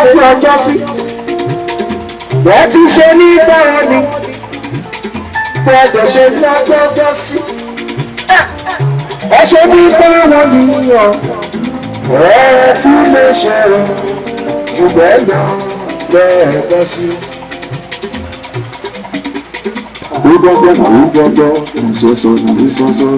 láti ọjọ́ sí. Wọ́n ti ṣe ní báwọn ni. Bọ́ọ̀dẹ̀ ṣe ní ọjọ́ sí. Ẹ ṣe ní báwọn ni yàn. Ẹ tí lè ṣe rẹ̀ ṣùgbọ́n lẹ́ẹ̀kan sí. Gbogbo ìṣòṣò.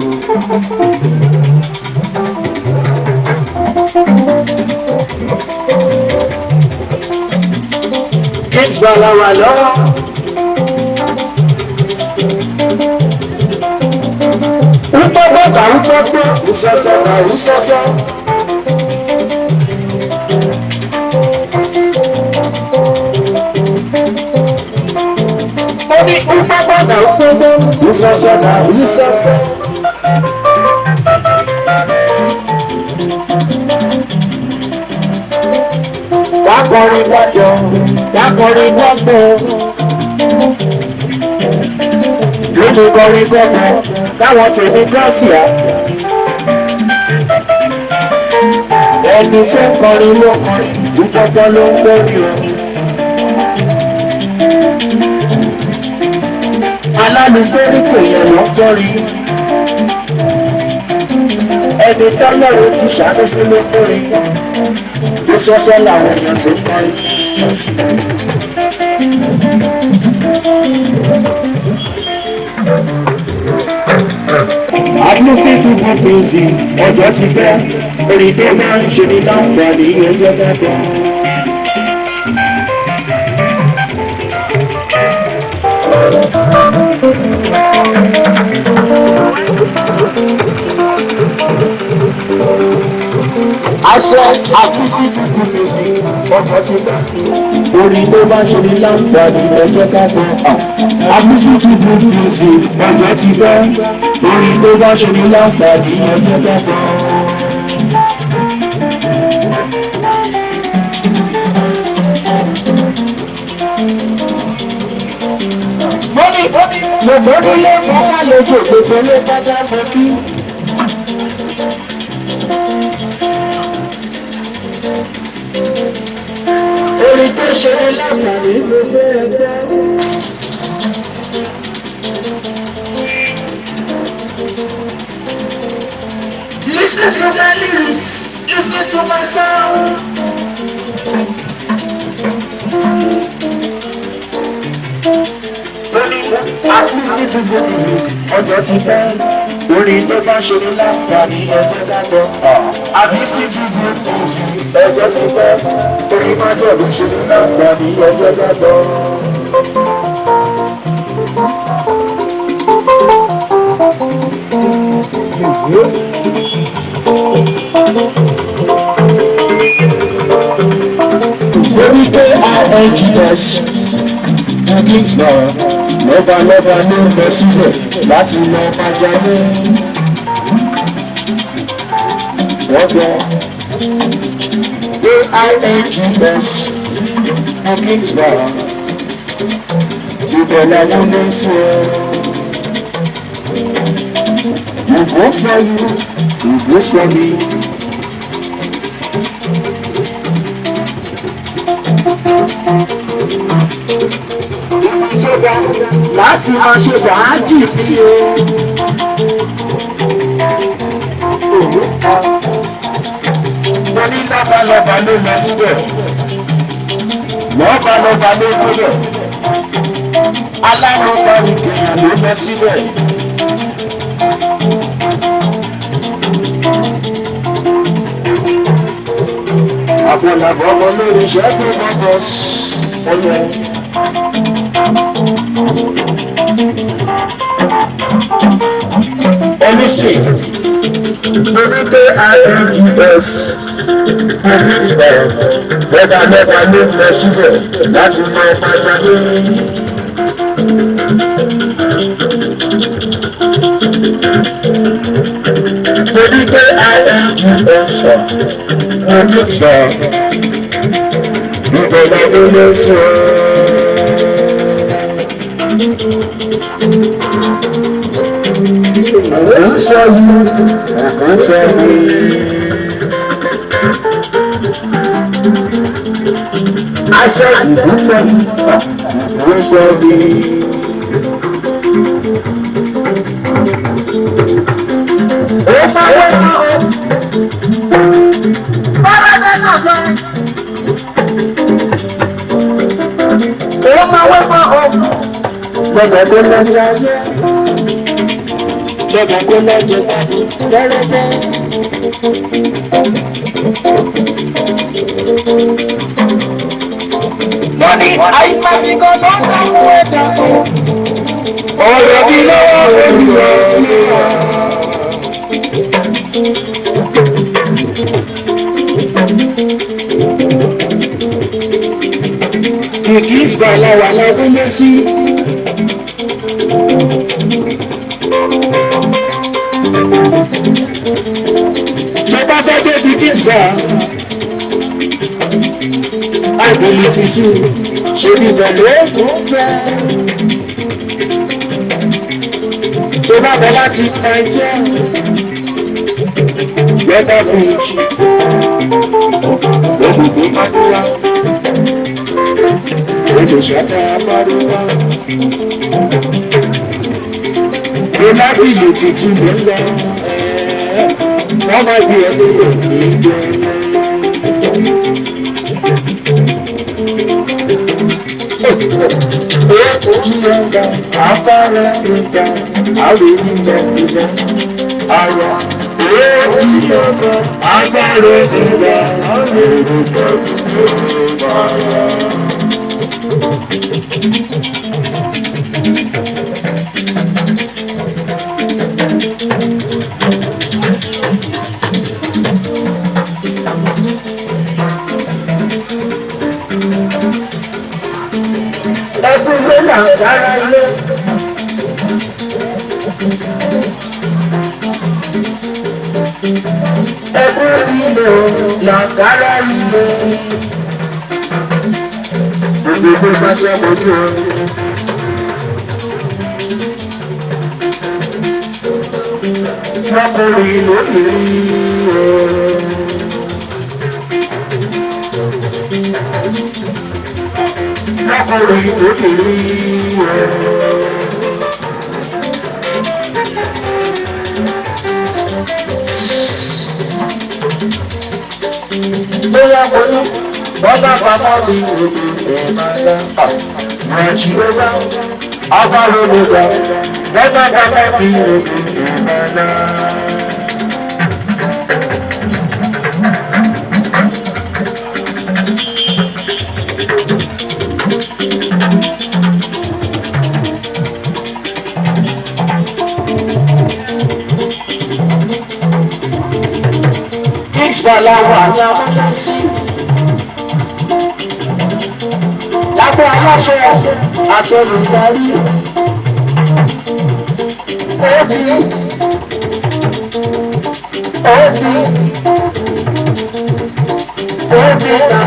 Kids wà lọ́wọ́. Rúpọ́pọ́, ìṣọ̀ṣọ̀. Mo ní rúpọ́pọ́, ìṣọ̀ṣọ̀. Dákọrin gbọ́gbọ́. Lójú kọrin gbọ́gbọ́, káwọn tèmi gọ́ọ̀sìá. Ẹni tó ń kọrin ló kọrin, ìpọ́pọ́ ló ń gbórí o. Alálùgbórí kò yẹ lọ kọrin. Ẹni tọ́lọ́run ti ṣàánú fún ló kọrin. Ìṣọ̀ṣọ̀ làwọn èèyàn ti kọrin. Àdúgbò tí kò pèsè ọjọ́ ti pẹ́, orí tó máa ń ṣe ní láǹfààní ẹjọ́ dáadáa. Aṣọ àkúsí tí kò pèsè ọjọ́ ti pẹ́, orí tó máa ń ṣe ní láǹfààní ẹjọ́ dáadáa. Àkúsí tí kò pèsè ọjọ́ ti pẹ́, orí tó bá ṣe ní láǹfààní ẹjọ́ dáadáa. Lòmórí lé mọ́ wá lójú òpètè lé bájá mọ́ kí. Orí tó ṣe ní láǹfààní ló fẹ́ ẹgbẹ́. Listen to my lyrics, listen to my sound. Àkúsí tí kò pèsè ọjọ́ ti pẹ́, orí tó bá ṣe ní láǹfààní ẹjọ́ dábọ̀. Àkúsí tí kò pèsè ọjọ́ ti pẹ́, orí má jọ̀bí ṣe ní láǹfààní ẹjọ́ dábọ̀. Orí pé RNGS Begins now. Lọ́ba ló ń lọ síbẹ̀ láti lọ Majemu. Wọ́n gbọ́ AINGS Begins now. Ibẹ̀ làwọn ló ń sọ. You go for you, you go for me. Láti máa ṣe wàájì bí o. Mo ní lọ́balọ́ba ló lọ síbẹ̀. Lọ́balọ́ba ló gbọ́dọ̀. Alárọ̀bá ìgbìyàn ló lọ síbẹ̀. Àbọ̀làbọ̀ ọmọ lórí Ṣẹ́gun Bọ́bọ̀s ọlọ́. Honesty, lórí pé INGS lọ́ba lọ́ba ló lọ síbẹ̀ láti lọ Majemu. Lórí pé INGS ìbẹ̀lẹ̀ ló lọ sọ. Ọ̀hún sọ yìí, ọ̀hún sọ yìí. I said, money, I must go down with already know. Kìkì ìgbàlà wà lábúlé sí. Tó bá fẹ́ débi kíkà, àgbèlè tuntun ṣe ní ìbẹ̀lẹ̀ èkó fẹ́. Tó bá bẹ láti ẹjẹ́, gbẹ́dá Fuji, gbogbo mákúrá. Ojo ṣẹta apárúwá. Ìlábìlì tuntun ló ń lọ. Wọ́n máa di ẹgbẹ́ òní jẹ. Èkó yíyọ̀ǹda, afárá ìgbà, àwọn ènìyàn ìgbà, àrà. Èkó yíyọ̀ǹda, afárá ìgbà, àwọn ènìyàn ìgbà. Ẹgbẹ́ náà dára ilé. Ẹgbẹ́ ilé náà dára ilé. Gbogbo máa ṣe àmójú ọ. Lọ́kùnrin lóbìnrin o. Lọ́kùnrin lóbìnrin o. Bóyá mo ní bọ́lá bàbá mi ò ní ẹ̀ máa dá. Nàìjíríà ọba ló lè gbà. Bọ́lá bàbá mi ò ní ẹ̀ máa dá. Ìgbàláwà ni a máa ń sí. Lábẹ́ aláṣẹ àti olùdarí. Òbí náà.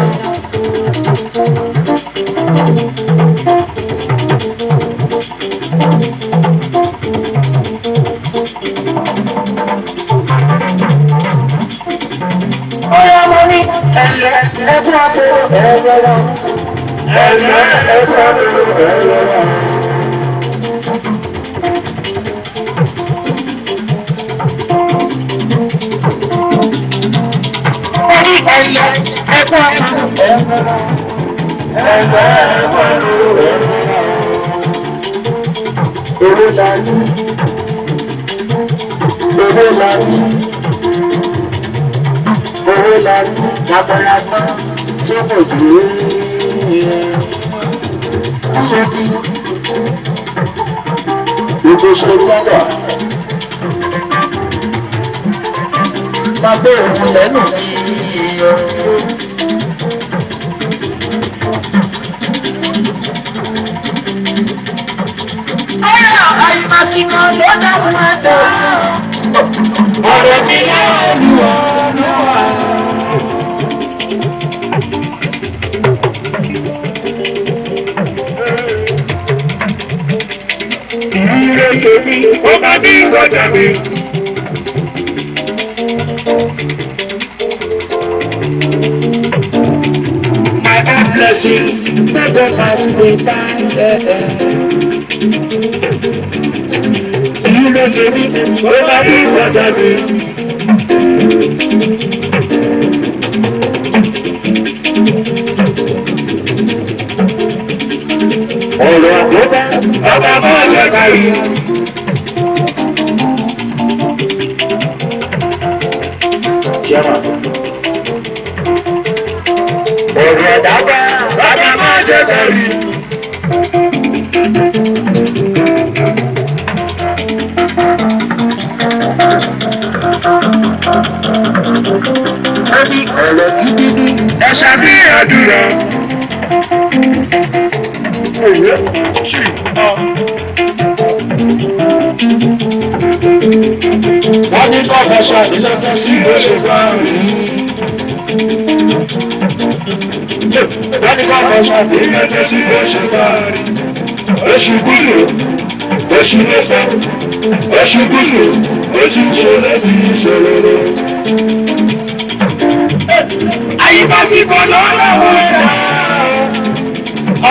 Ẹgbẹ́ àbúrò ẹ̀rọ wa. Ẹgbẹ́ àbúrò ẹ̀rọ wa. Ẹni ẹ̀yẹ ẹgbẹ́ àbúrò ẹ̀rọ wa. Ẹgbẹ́ àbúrò ẹ̀rọ wa. Owó la ní. Owó la ní. Owó la ní. Labalaba tí mo dúró ṣébi gbogbo ṣe gbọ́dọ̀ máa gbé òun lẹ́nu àyùmásíkò ló dáhùn àdá ọ̀rọ̀ mi lẹ́nu ọ̀nà wa. Tèmi, ó máa ní ìgbọ́jà mi. My blessings, make them pass me by. You know to me, over me, what I do. Ọ̀rọ̀ àkóbá, ọba máa jẹ́ kárí. Ọ̀rọ̀ àdábá, ọba máa jẹ́ kárí. Ẹni ọ̀rọ̀ gidi ni ẹ̀ṣẹ̀ bí àdúrà. Wọ́n ní kọ́ fẹ́ ṣàdílẹ́kẹ́ sí oṣù fáàrí. Wọ́n ní kọ́ fẹ́ ṣàdílẹ́kẹ́ sí oṣù fáàrí. Oṣù gúdù, oṣù lẹ́fẹ̀, oṣù gúdù, oṣù ṣọlẹ́ bí ìṣòro. Àyíbásíkò lọ́wọ́ ẹ̀dá.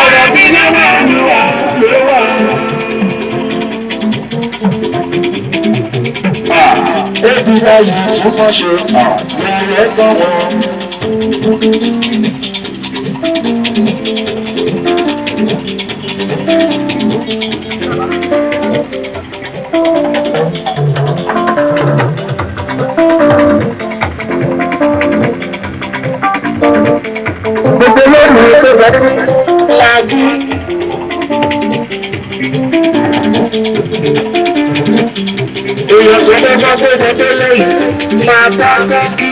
Ọ̀rọ̀ mi lọ́wọ́ olúwa ló wà. Ebi láyé súnmọ́ ṣe àyẹ̀rẹ̀ gbọ́n wọn. Gbogbo lónìí tó gbẹ́dẹ́ láàgì. Èèyàn tó bá bá tó gbẹ́dẹ́ lẹ́yìn máa bá gbẹ́gí.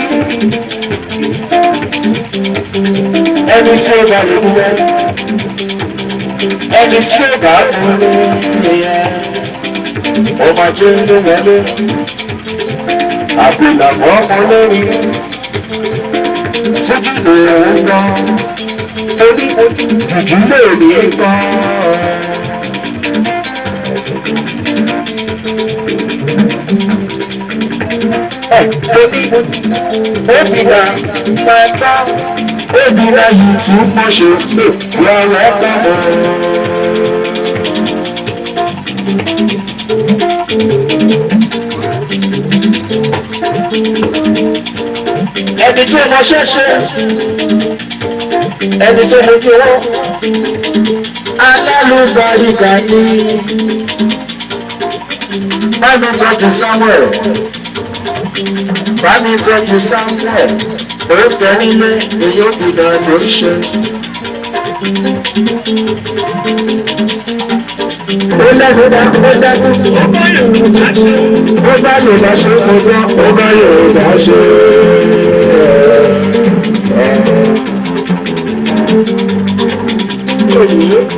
Ẹni tí ó bá lè wúwẹ́, ẹni tí ó bá wúwẹ́ nìyẹn. OmoAje ló wọlé, àbùlàmọ́ ọmọ lórí. Fuji ló ń gan, torí jùjú lè rí gan. Torí obìnà máa bá obìnà yìí tún mọ̀ ṣe lọ́rọ̀ pamọ́. Ẹni tó mọ ṣẹ́ṣẹ́, ẹni tó mojú owó, alálùbáríkà ní. Bámi tọ́jú Samuel, bámi tọ́jú Samuel, ó tẹ nílé èyí ó fi dàn ló ń ṣe. Ó lẹ́nu dákú, ó dákú, ó bá Yorùbá ṣe, ó bá Yorùbá ṣe, ó bá Yorùbá ṣe.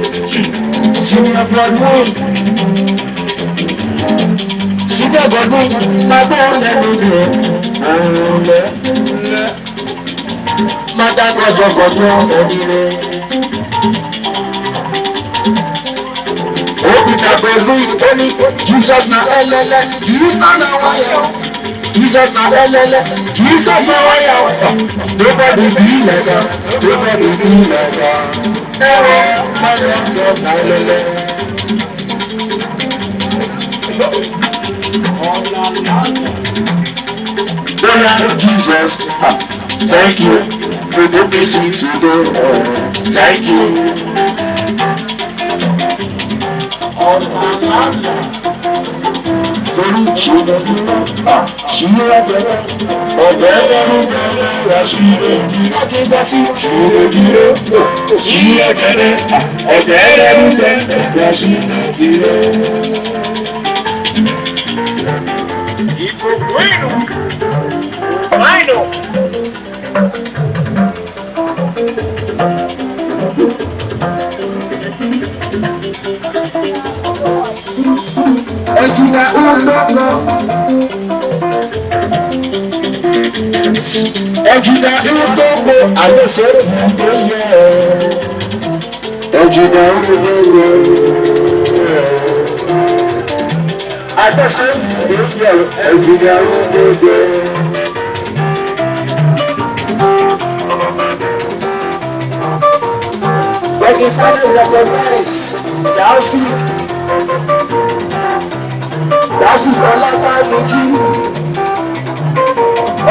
Senior Broadway, Senior Broadway, máa bọ́ lẹ́nu rẹ̀, àrùn rẹ̀, máa dá gbọ́dọ̀gbọ́dọ̀ ẹni rẹ̀. Obìnrin Broadway, ó ní Jesus na ẹlẹ́lẹ́, Jesus na wáyà. Jesus na ẹlẹ́lẹ́, Jesus na wáyà. Nobody be like that, nobody be like that. Ẹ̀rọ máa ń lọ na ẹlẹ́lẹ́. Lord Jesus, thank you for the blessing to go. Thank you. Torí ṣìnà ṣìnà bẹ̀rẹ̀ ọ̀bẹ lẹ́nu bẹ̀rẹ̀ rà ṣìnà ìdájẹ́dá sí ṣìnà kìlọ̀ ṣìnà bẹ̀rẹ̀ ọ̀bẹ lẹ́nu bẹ̀rẹ̀ rà ṣìnà kìlọ̀. Bueno, bueno. Ejina uloko, ejina uloko, alese fuye. Ejina uloko, alese fuye. Ejina uloko. Like it's not recognize Taufik Ọlábàmíjì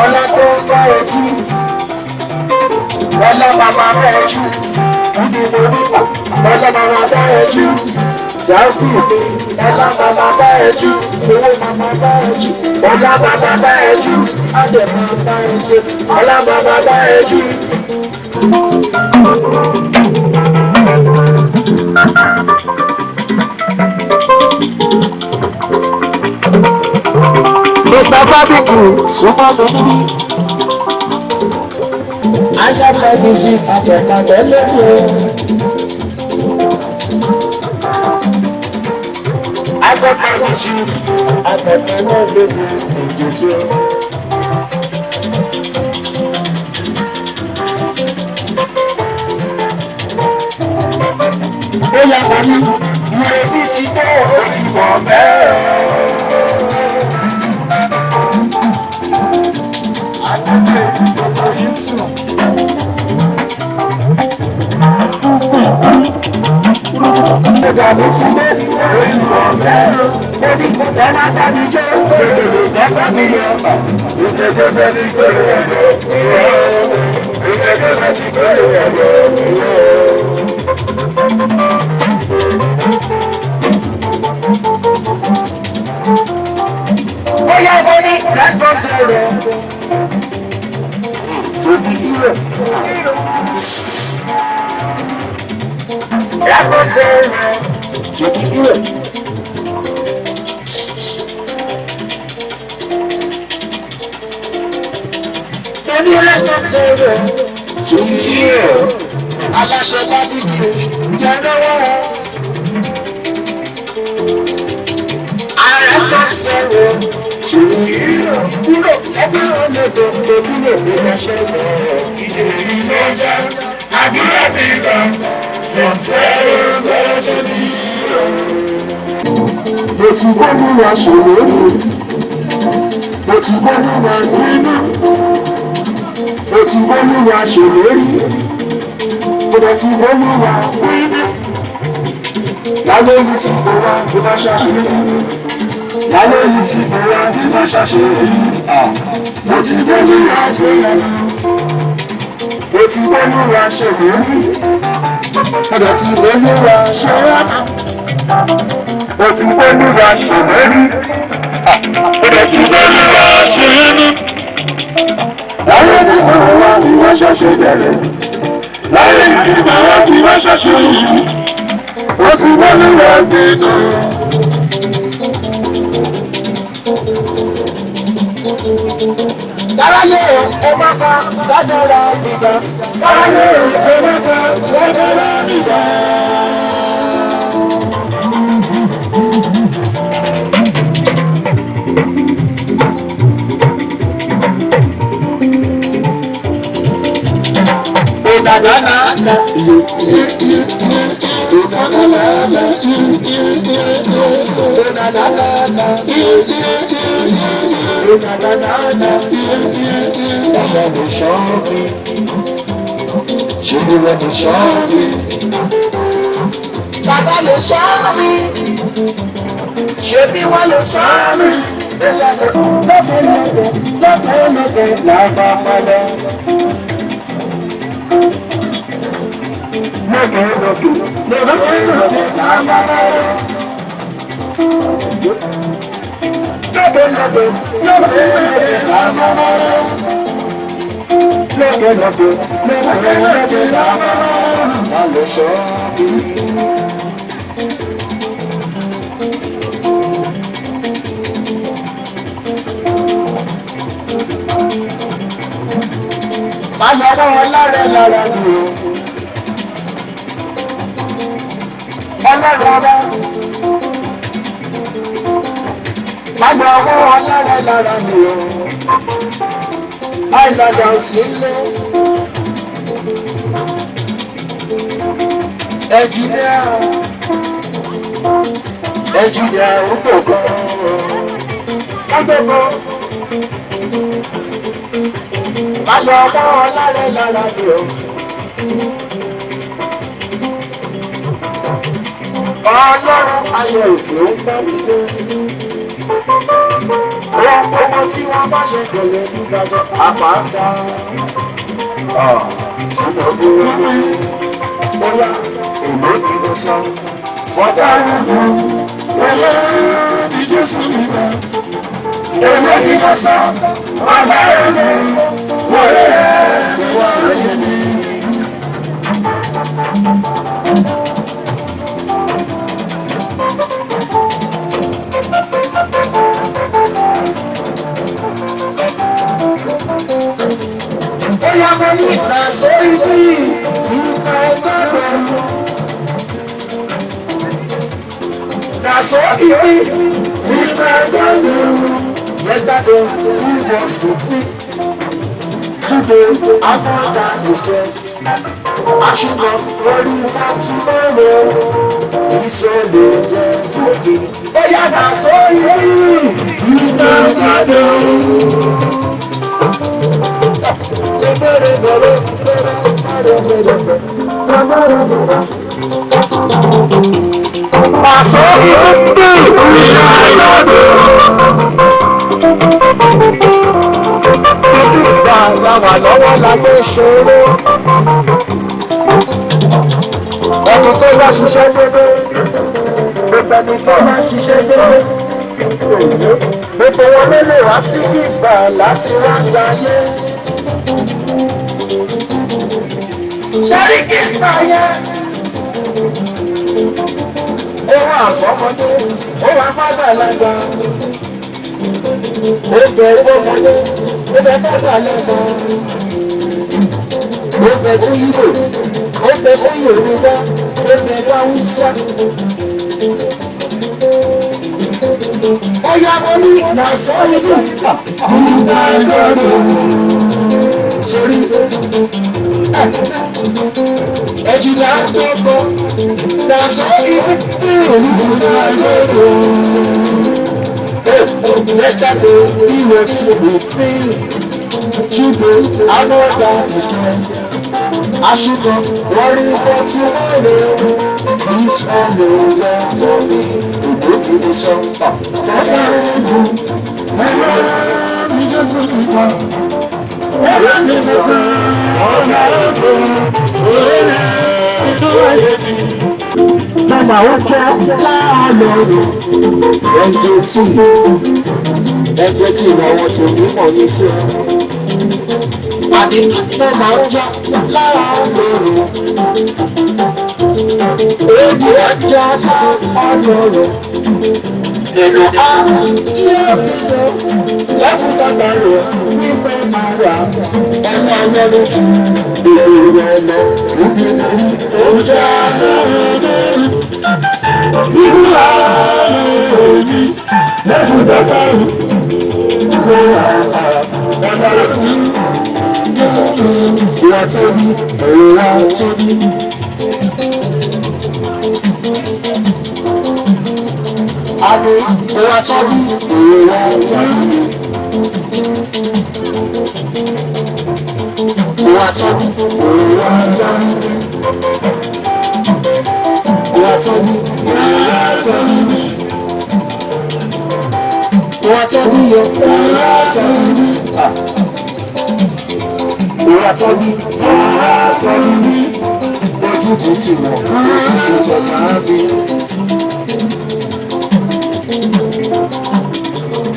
Ọlá tó ń bá ẹjú Ọlá màmá bá ẹjú Ìdìbò Ọlá màmá bá ẹjú Taufik Ọlá màmá bá ẹjú Owó màmá bá ẹjú Ọlá màmá bá ẹjú Adé màmá bá ẹjú Ọlá màmá bá ẹjú. Mr. Fabiku, super baby. I got my music, I get my melody. I got my music, I got my melody. Oh yeah, honey, you ready to go? If you want me. Oh yeah, buddy, let's go to the hero. Let's go to the hero. Baby, let's go to the hero. Olaosebikan, you know what? Mo ti gbọ́ ní wa ṣòro, mo ti gbọ́ ní wa nínú, mo ti gbọ́ ní wa ṣòro, mo ti gbọ́ ní wa nínú. Lálẹ́ yìí ti gbọ́ wa kí wọ́n ṣàṣeyọrí. Lálẹ́ yìí ti gbọ́ wa kí wọ́n ṣàṣeyọrí. Mo ti gbọ́ ní wa ṣòro, mo ti gbọ́ ní wa ṣòro, mo ti gbọ́ ní wa ṣòro. Mo ti gbọ́ ní wa ṣòro, mo ti gbọ́ ní wa ṣòro. Lálẹ́ yìí ti gbọ́ wa kí wọ́n ṣàṣeyọrí. Lálẹ́ yìí ti gbọ́ wa kí wọ́n ṣàṣeyọrí. Mo ti gbọ́ ní wa nínú. Káráyé ẹ má ka gbàdúrà ìgbà. Káráyé ẹ má ka gbàdúrà ìgbà. Bàbá ló ṣọ́ mi, ṣé bí wọ́n ló ṣọ́ mi? Lọ́kẹ́lọ́kẹ́ làbá padà. Lọ́kẹ́lọ́kẹ́ làbá padà. Lọ́kẹ́lọ́kẹ́ làbá padà. Lọ́kẹ́lọ́kẹ́ làbá ló ṣọ́ mi. Ayọ̀wọ́ ọlọ́rẹ̀ lára mi o. Ọlọ́rẹ̀ ọba. Ayọ̀wọ́ ọlọ́rẹ̀ lára mi o. Àìlọ́dà sí ilé. Ẹ̀jìnlẹ̀ ó pò gan-an. Ayọ̀wọ́ ọlọ́rẹ̀ lára mi o. ayọ̀ ètò ń bá mi lé. Ọmọ tí wọ́n bá ṣe gbẹ̀lẹ̀ ní gbàgbọ́ àpáta. Sọ́nà gbúrú ní bóyá èlò kí ló sọ. Wọ́n dára mọ́ wọlé ní Jésù nígbà. Èlò kí ló sọ. Wọ́n dára mọ́ wọlé tí wọ́n lóye ní. Bóyá mo ní ìgbà sórí bí ìgbà ìgbàgbọ́. Ìgbà sórí bí ìgbà ìgbàgbọ́. Yesterday we was moving. Today I'm more than distressed. I should not worry about tomorrow. Ìṣòro jẹ́ òde. Bóyá ìgbà sórí bí ìgbà ìgbàgbọ́. Pàṣẹ ìrúndì ìrìnà ìlọ́dọ̀. Títí ìgbà ìyàwó lọ́wọ́ la gbé ṣòro. Ẹni tó bá ṣiṣẹ́ dédé, ẹni tó bá ṣiṣẹ́ dédé. Gbogbo wọn ló lè wá sí ìgbà láti wá gbáyé. Ṣẹ́rí kìsìmà yẹn. Ó wà fọ́mọdé, ó wà fàgbàlagbà. Ó bẹ̀ fọ́mọdé, ó bẹ̀ fàgbàlagbà. Ó bẹ̀ fún Ìgbò, ó bẹ̀ fún Yorùbá, ó bẹ̀ fún Haúsá. Ó yá mo ní ìgbàsọ́ ìlú ìgbà. Ìgbà ìgbàlódé. Sórí ẹ̀jìnlá gbogbo ìgbàsọ́ ìlú ìgbà ìgbàlódé. Yesterday he was so free. Today I know that is strength. I should not worry for tomorrow. This one is for me. It will be some fun. Mama ó kọ́ láàlọ́rọ̀ ẹgbẹ́ tí ìrànwọ́ tó ní mọ̀ ní sí ọ. Àbí mama ó kọ́ láàlọ́rọ̀ èdè ọjọ́ ọlọ́rọ̀ èlò ààrùn lẹ́fún bàbá rẹ̀ wípé máa rà ẹ̀rọ ọlọ́rọ̀ èdè ọlọ́ oúnjẹ àlọ́rọ̀ ìlú ààrùn òní lẹ́fún bàbá rẹ̀ wípé máa rà ẹ̀rọ ọlọ́rọ̀ ìwà tó ní ìwà tó ní. Àbí ìwà tó ní ìwà tó ní. Ìwà tó ní ìwà tó ní. Ìwà tó ní ìwà tó ní. Ìwà tó ní ìwà tó ní. Ìwà tó ní ìwà tó ní. Ojú tó ti wọ̀ ojú tó tàbí.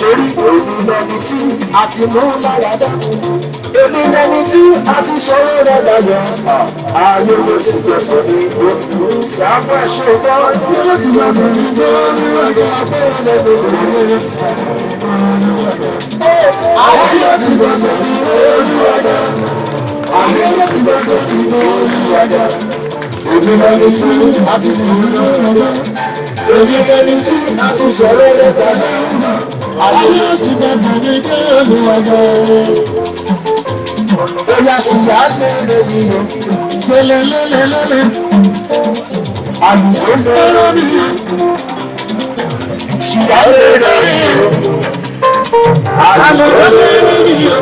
Torí èmi lẹni tí a ti mú láradá. Èmi lẹni tí a ti sọ̀rọ̀ rẹ̀ dayọ̀. Ayé ló ti gbẹ̀sọ̀ ní ìlú. Sáfù ẹ̀ṣẹ̀ bọ́. Yóò ti wá fún mi tó níwájú àpẹẹrẹ lẹ́gbẹ̀ẹ́ lórí ti wá fún mi tó níwájú. Ayé ló ti gbẹ̀sọ̀ ní olúwadà. Ayé ló ti gbẹ̀sọ̀ ní olúwadà. Èmi lẹni tí a ti mú láradá. Èmi lẹni tí a ti sọ̀rọ̀ rẹ̀ dayọ̀. Ayé ló ti gbẹ̀sọ̀ ní olúwadà. Oya síyá lẹ́lẹ́ mi o, fẹ́lẹ́lẹ́lẹ́lẹ́lẹ́, àlùkò lẹ́rọ mi o, síyá lẹ́lẹ́ mi o, àlùkò lẹ́rọ mi o,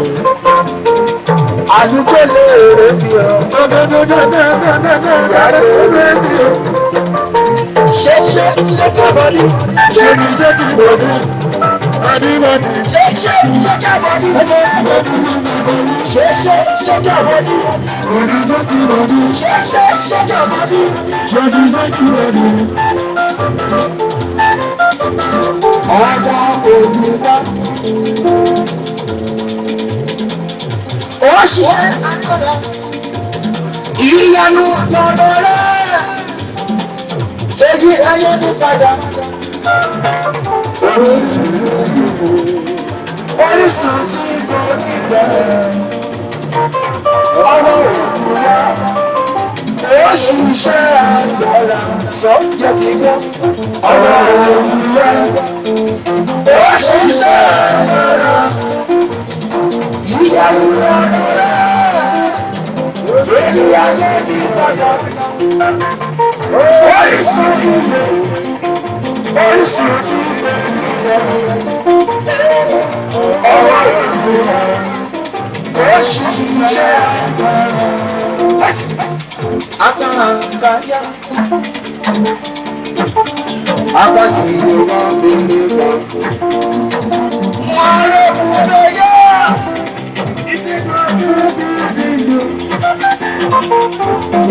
àlùkò lẹ́rọ mi o, síyá lẹ́rọ mi o, ṣẹ́ṣẹ́ shake your body, shake your body. Anybody, shake your body, shake your body. Shake your body, shake your body. Ọjà òyìnbá. Ó ṣiṣẹ́ àkọ́dá. Ìyanu lọ́dọ̀ rẹ̀. Ṣéjì ayé ní padà. Orísun tí mo nígbà. Ọmọ òwúrọ̀. Ó ṣiṣẹ́ àgbàlá. Sọ yẹ kí n gbọ́. Ọmọ òwúrọ̀. Ó ṣiṣẹ́ àgbàlá. Ìyanu lọ́dọ̀ rẹ̀. Ṣéjì ayé ní padà. Orísun ìjẹ, orísun tí ọwọ́ ìgbìmọ̀, oṣù iṣẹ́ agbára káyà, agbára ìjọba bèèrè lọ. Wọ́n rẹ̀ fúnlẹ̀ yá, ìsìnkú ìdíjọ,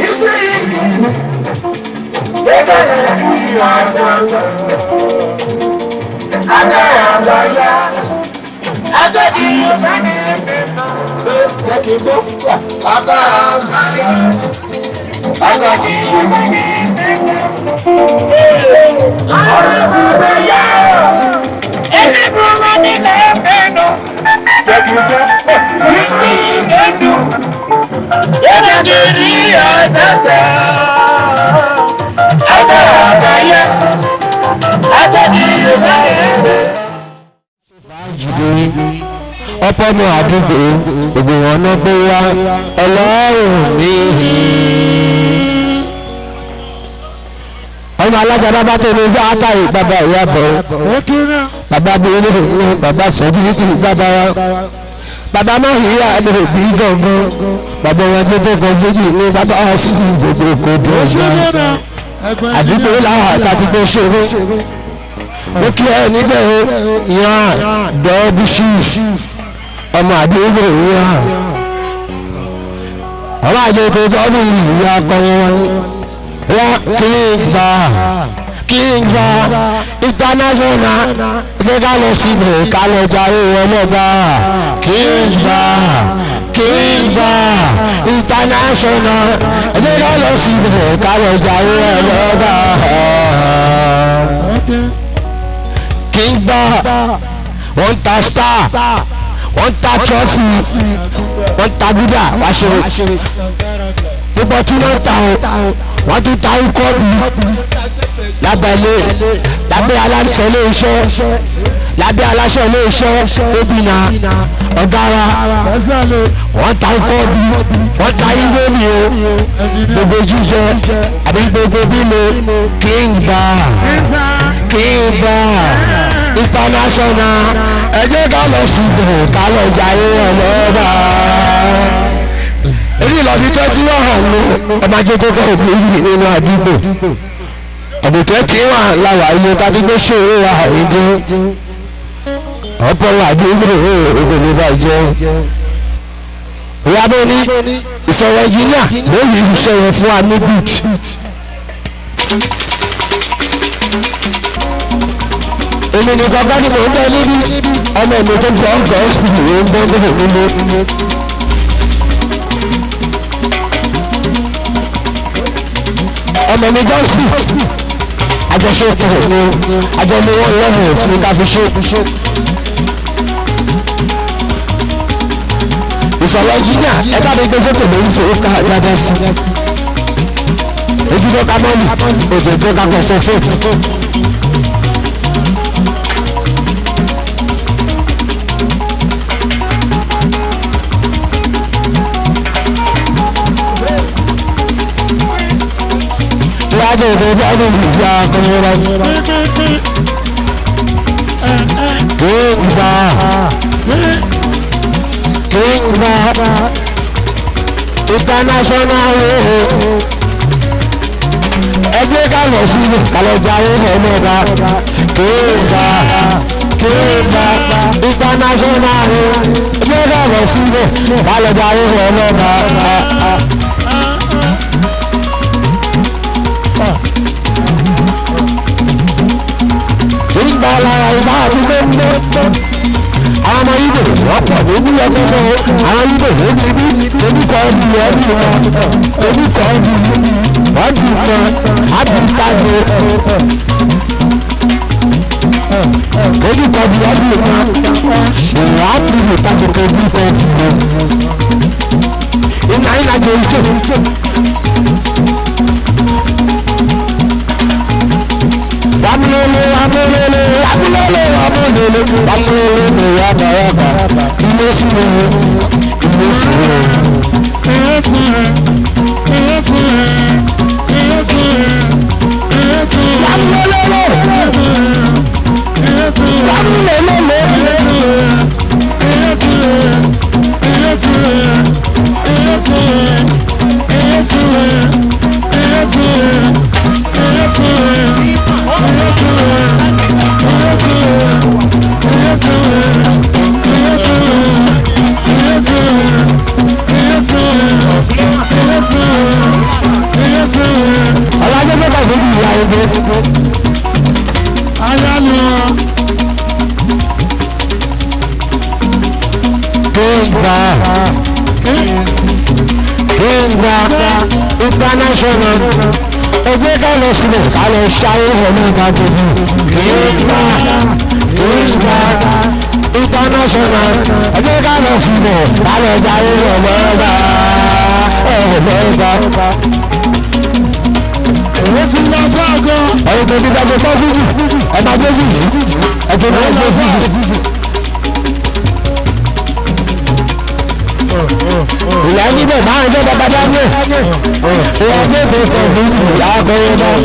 ìsìnkú. Ọ̀pọ̀ ní àdúgbò gbogbo wọn náà gbé wá Ọlọ́run ní ọmọ alágbádá bá tó ní ojú àtàrí bàbá ìyá bọ̀ bàbá bíi bàbá sọ̀dí bàbá wa bàbá náà yíyá lè bí gangan bàbá wọn tó tó kọ fújì ní bàbá sísì ìfòkò kò dùn ọ̀sán àdúgbò làwọn àtàkùn ṣòro ó kí ẹ níbẹ̀ yan dọ́ọ̀bù ṣíf ọmọ àdúgbò yan ọmọ àjẹ tó dọ́ọ̀bù ìyá akọrin wọn kí n gba international gbé ká lọ síbẹ̀ ká lọ jàre ọlọ́ba kí n gba international gbé ká lọ síbẹ̀ ká lọ jàre ọlọ́ba. Kingba, wọ́n ta star, wọ́n ta trophy, wọ́n ta gúdà wá ṣe. Gbogbo tí wọ́n ta o, wọ́n tún ta ikọ́ bí lábẹ́ aláṣẹ ilé iṣẹ́, lábẹ́ aláṣẹ ilé iṣẹ́ obìnà ọ̀gára. Wọ́n ta ikọ́ bí, wọ́n ta indomie o, gbogbo jíjẹ àbí gbogbo bímọ Kingba. International ẹ jẹ́ ká lọ síbẹ̀ ká lọ jayé ọlọ́ba. Èyí ìlọ́bí tó tí wọ́n hàn ní ọmọdé tó kọ́ òbí yìí nínú àdúgbò. Àbùtẹ́ tí wọ́n hàn láwàá ilé kádúgbò ṣòro wa àìdí. Ọ̀pọ̀ àdúgbò ògbòmí bàjẹ́. Ìyábọ̀ ní ìsọ̀rọ̀ ẹnjìníà lórí iṣẹ́ yẹn fún wa ní beat. Èmi nìkan bá ní mò ń bẹ níbí ọmọ èmi tó gbọ́ ń gbọ́ ṣùgbọ́n ló ń bọ́ bẹ́ẹ̀ nínú. Ọmọ mi gbọ́ sí àjọṣepọ̀ ní àjọmọ́wọ́ lọ́wọ́ fún ká fi ṣe. Ìsọ̀rọ̀ ẹnjìníà ẹ bá mi gbé sókè lórí ìṣòro ká dáadáa sí. Ojú tó ká mọ́lì òjò tó ká kọ̀ sọ́fẹ̀tì. Lájọ̀ tó bá ní ìgbà kọ́nyẹ́rọ́. Kingba international ẹgbẹ́ ká lọ sí ilé kálọ̀jà owó ọmọọba kéèbà international ẹgbẹ́ ká lọ sí ilé kálọ̀jà owó ọmọọba. ìgbà lára ìbá àdúgbò ń bọ́ àwọn ọmọ Ìgbò wọ́n pọ̀ lórí ọgbọ́n àwọn Ìgbò lórí ibi orúkọ ọdún ọdún wọn orúkọ ọdún ọdún kan àdúgbàgbé orúkọ ọdún ọdún kan òun àdúgbò tàbíkọ orúkọ ọdún kan ìgbà yìí lájọ ìjọ. Amúlélé amúlélé amúlélé amúlélé amúlélé yàgbà yàgbà ilé sílé ilé sílé. Amúlélé international ẹgbẹ́ ká lọ sílẹ̀ ká lọ ṣayé ọmọ ìgbàgbọ́ kéègbà international ẹgbẹ́ ká lọ sílẹ̀ ká lọ ṣayé ọmọ ìgbà èyí ti lọ fún àgọ́ ẹ̀yìn tó ti dàgbé fún Fuji ẹ̀dá gbéjì ẹ̀jẹ̀ náà gbé Fuji. ìyá níbẹ̀ máa ń jẹ́ bàbá dáná ìyá gbẹ̀gbẹ̀ sọ fún ìyá abẹ́rẹ́ náà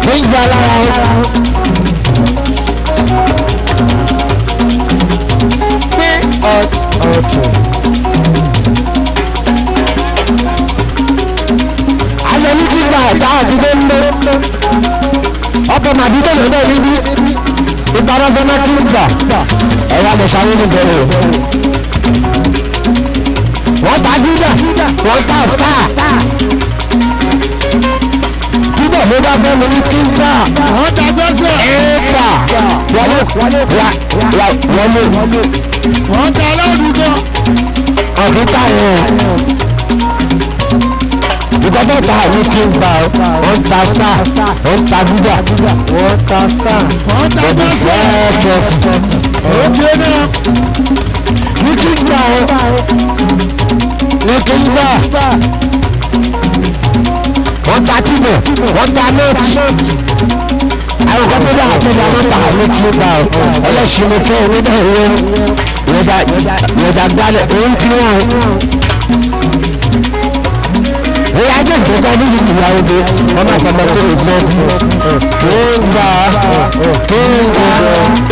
nígbà lára pé ọ̀tún. àjọ ní kíkà ẹ̀dá àdúgbò ń lé ọkọ̀ màdúgbò lọ́dọ̀ níbí international kíkà ẹ̀rọ àmọ̀ṣáwó ní bẹ̀rẹ̀ wọ́n ta gíga wọ́n ta star gíga ló bá fẹ́ mi ní kíkà wọ́n ta gbẹ́sẹ̀ ẹ̀ẹ́pà wọlé wọ́n ta aládùúgbò ọ̀dúnkà yẹn ìgbàgbọ́ ta ní kíkà wọ́n ta star wọ́n ta gíga wọ́n ta star wọ́n ta gbẹ́sẹ̀ ojú náà ní kíkà wọ́n ta tìbọ̀ wọ́n ta nọ́ọ̀tì àwọn kan tó dá àtúndà wọ́n ta ní kíkà ọlọ́sìn ní kẹ́ ẹ̀rọ náà yọ̀dà gbálẹ̀ òun tí wọ́n èyí ajé ìgbésẹ̀ ní ìyá òde ọmọ àgbàgbà tó lè fẹ́ kéńgbà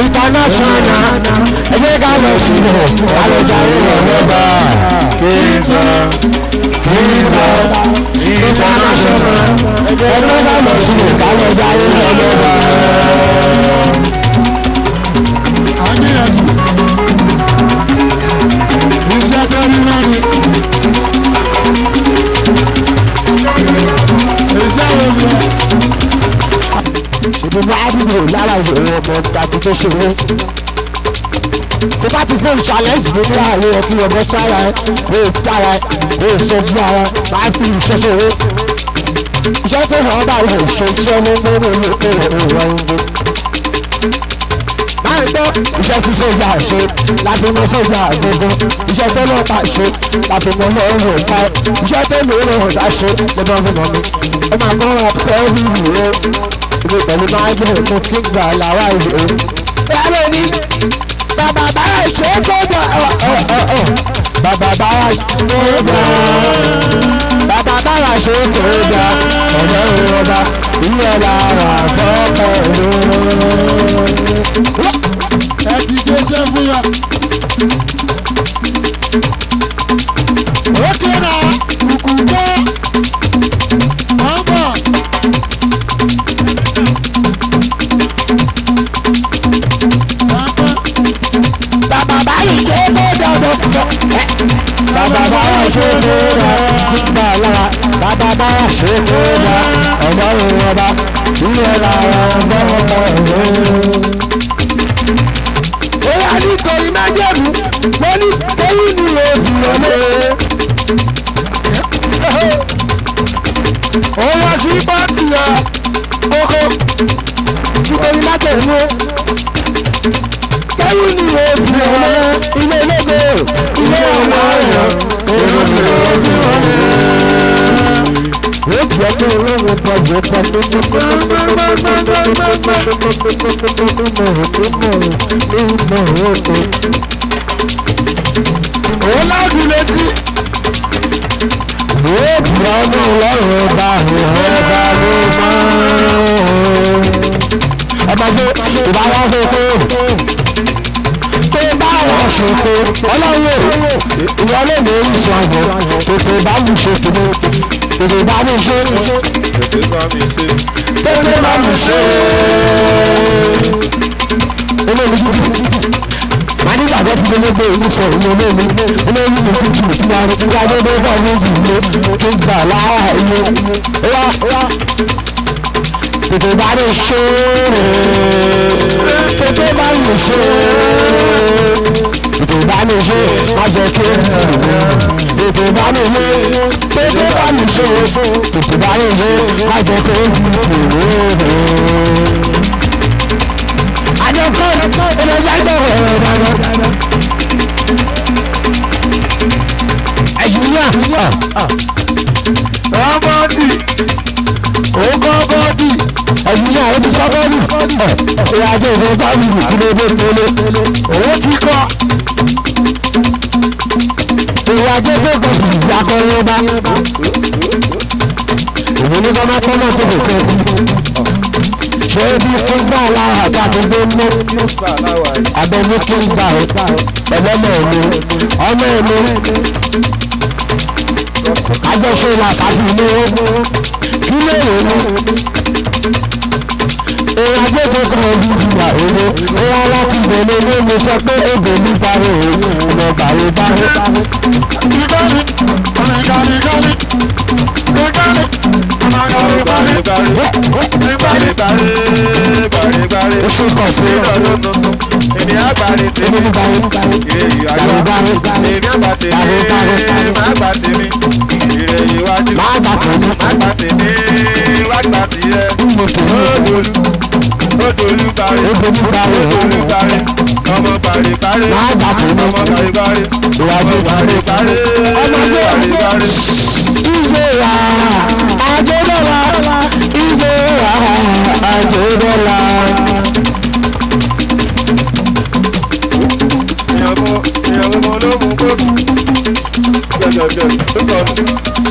international ẹgbẹ́ ká lọ sílẹ̀ àlọ́jà ìrọ̀ lọ́ba kéńgbà international ẹgbẹ́ ká lọ sílẹ̀ àlọ́jà ìrọ̀ lọ́ba. Iṣẹ́ tó ní náà ni. Ìdùnnú àdúgbò lára ìròyìn ọmọ tàbí tó ṣòro. Tó bá ti fún ìṣàlẹ̀ ìdìbò ní àárín ọ̀fìn ọmọ sára ẹ̀ lè jára ẹ̀ lè sọ́jú ara máa fi iṣẹ́ ṣòro. Iṣẹ́ tó hàn bá rẹ̀ ṣe iṣẹ́ ní gbogbo olókè rẹ̀ ìwọ̀n ìgbò. Láì tó iṣẹ́ tí sójà ṣe láti mọ sójà gbogbo. Iṣẹ́ tó lọ́ta ṣe láti mọ lọ́rùn ọ̀tá. Iṣẹ́ tó lóòrùn ọ̀tá ṣe lọ́dọ̀ fún ọmọ mi. Ẹ máa kọ́ wọn pẹ́ẹ́lú ìwé ìwé pẹ̀lú máa ń gbé fún kíkà làwa ìwé. Ìyáwó ni bàbá bára ṣe é kó gbà bàbá bára ṣe é kó gbà bàbá bára ṣe é kó gbà ọ̀dọ́ ìrọ̀bà ilé lára fọ́pọ̀ ìlú. Ẹ ti gbéṣẹ́ fún wa. Ó kéra kùkù gbọ́. ṣe kó dá ọlọ́run ọba ìyẹn làwọn ọmọ ó yà nítorí májẹ̀mú mo ní torí ni òbí ọlẹ́. ó wá sí pàtì ọ̀ kókó nítorí májẹ̀mú kẹ́yìn ni òbí ọlẹ́ ilé ológo ilé ọmọ ẹ̀yọ́ èrò ni òbí ọlẹ́. ó jẹ́ pé olóhùn pọ̀jù pọ̀jù òun láti létí yóò bùrọ̀ ọmọ ọlọ́run ọba ọba ló máa ọmọdé ìbára ṣoko tó bá wọn ṣoko ọlọ́run ìwọ lè ní ìṣọ àgbọ̀ tètè bá mi ṣe kìnnì tètè bá mi ṣe tètè bá mi ṣe wọ́n ní ìgbàgbọ́ tí mo gbé ìlú sọ ìlú olóòmí olóòmí mi kú jù fún wa nígbà tó dé bọ́ ní ìlú kí n gbà lára ilé wá tètè bá mi ṣe tètè bá mi ṣe tètè bá mi ṣe má jẹ́ kí tètè bá mi ṣe tètè bá mi ṣe tètè bá mi ṣe má jẹ́ kí àjọkọ́ ìlọ́jájọ́ ọ̀rọ̀ dáadáa. ẹ̀yìnyà ọgọ́dì ogọ́gọ́dì ẹ̀yìnyà ebi sọ́gọ́dì ìyájọ́ ìfowópamọ́ ìdílé owó ti kọ́ ìyájọ́ ìfowópamọ́ ìyàkọ́rọ́ bá èmi ní kọ́ máa tọ́ náà tó kò fẹ́ ṣé bí kí n gbà lára àti àdúgbò mú abẹ́mú kí n gbà ẹlẹ́mọ̀ ẹ̀mí ọmọ ẹ̀mí àjọṣe ìlà tàbí ilé kí lè rè mú èèyàn agbẹ́gbẹ́ kan ojú ìgbà èrè èèyàn láti bẹ̀rẹ̀ ilé mi sọ pé èbè ní parí ọmọ bàrẹ̀ bàrẹ̀. Oṣù kan fún èmi àgbàre tèmi ìrèyí àgbàre èmi àgbà tèmi ìrèyí wájú àgbà tèmi wágbà tìyẹ odolu bàrẹ̀ ọmọ bàrẹ̀ ọmọ bàrẹ̀ ìwájú bàrẹ̀ ọmọdé ìgbéra àjọdọ́là ìgbéra àjọdọ́là. ìyàwó ló mú kókù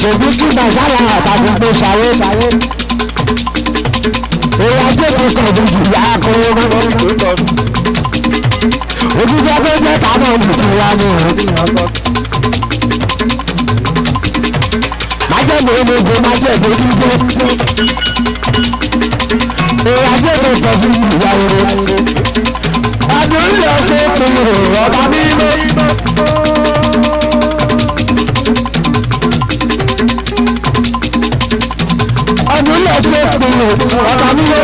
ṣèbí kí bàṣálà àtàkùn pé ṣàwé èèyàn àjẹkù kan ju ìyá akọrọ ojúṣe tó jẹ́ kábọ̀ nìkan wá ní ọ̀rọ̀. májèmó ológo májèmó dídé èèyàn àjẹkù kan ju ìyá oró àdúrí ọ̀sẹ̀ kúrò ọ̀bá mímọ́. àdúrí ọ̀sẹ̀ kúrò ọ̀bá mímọ́.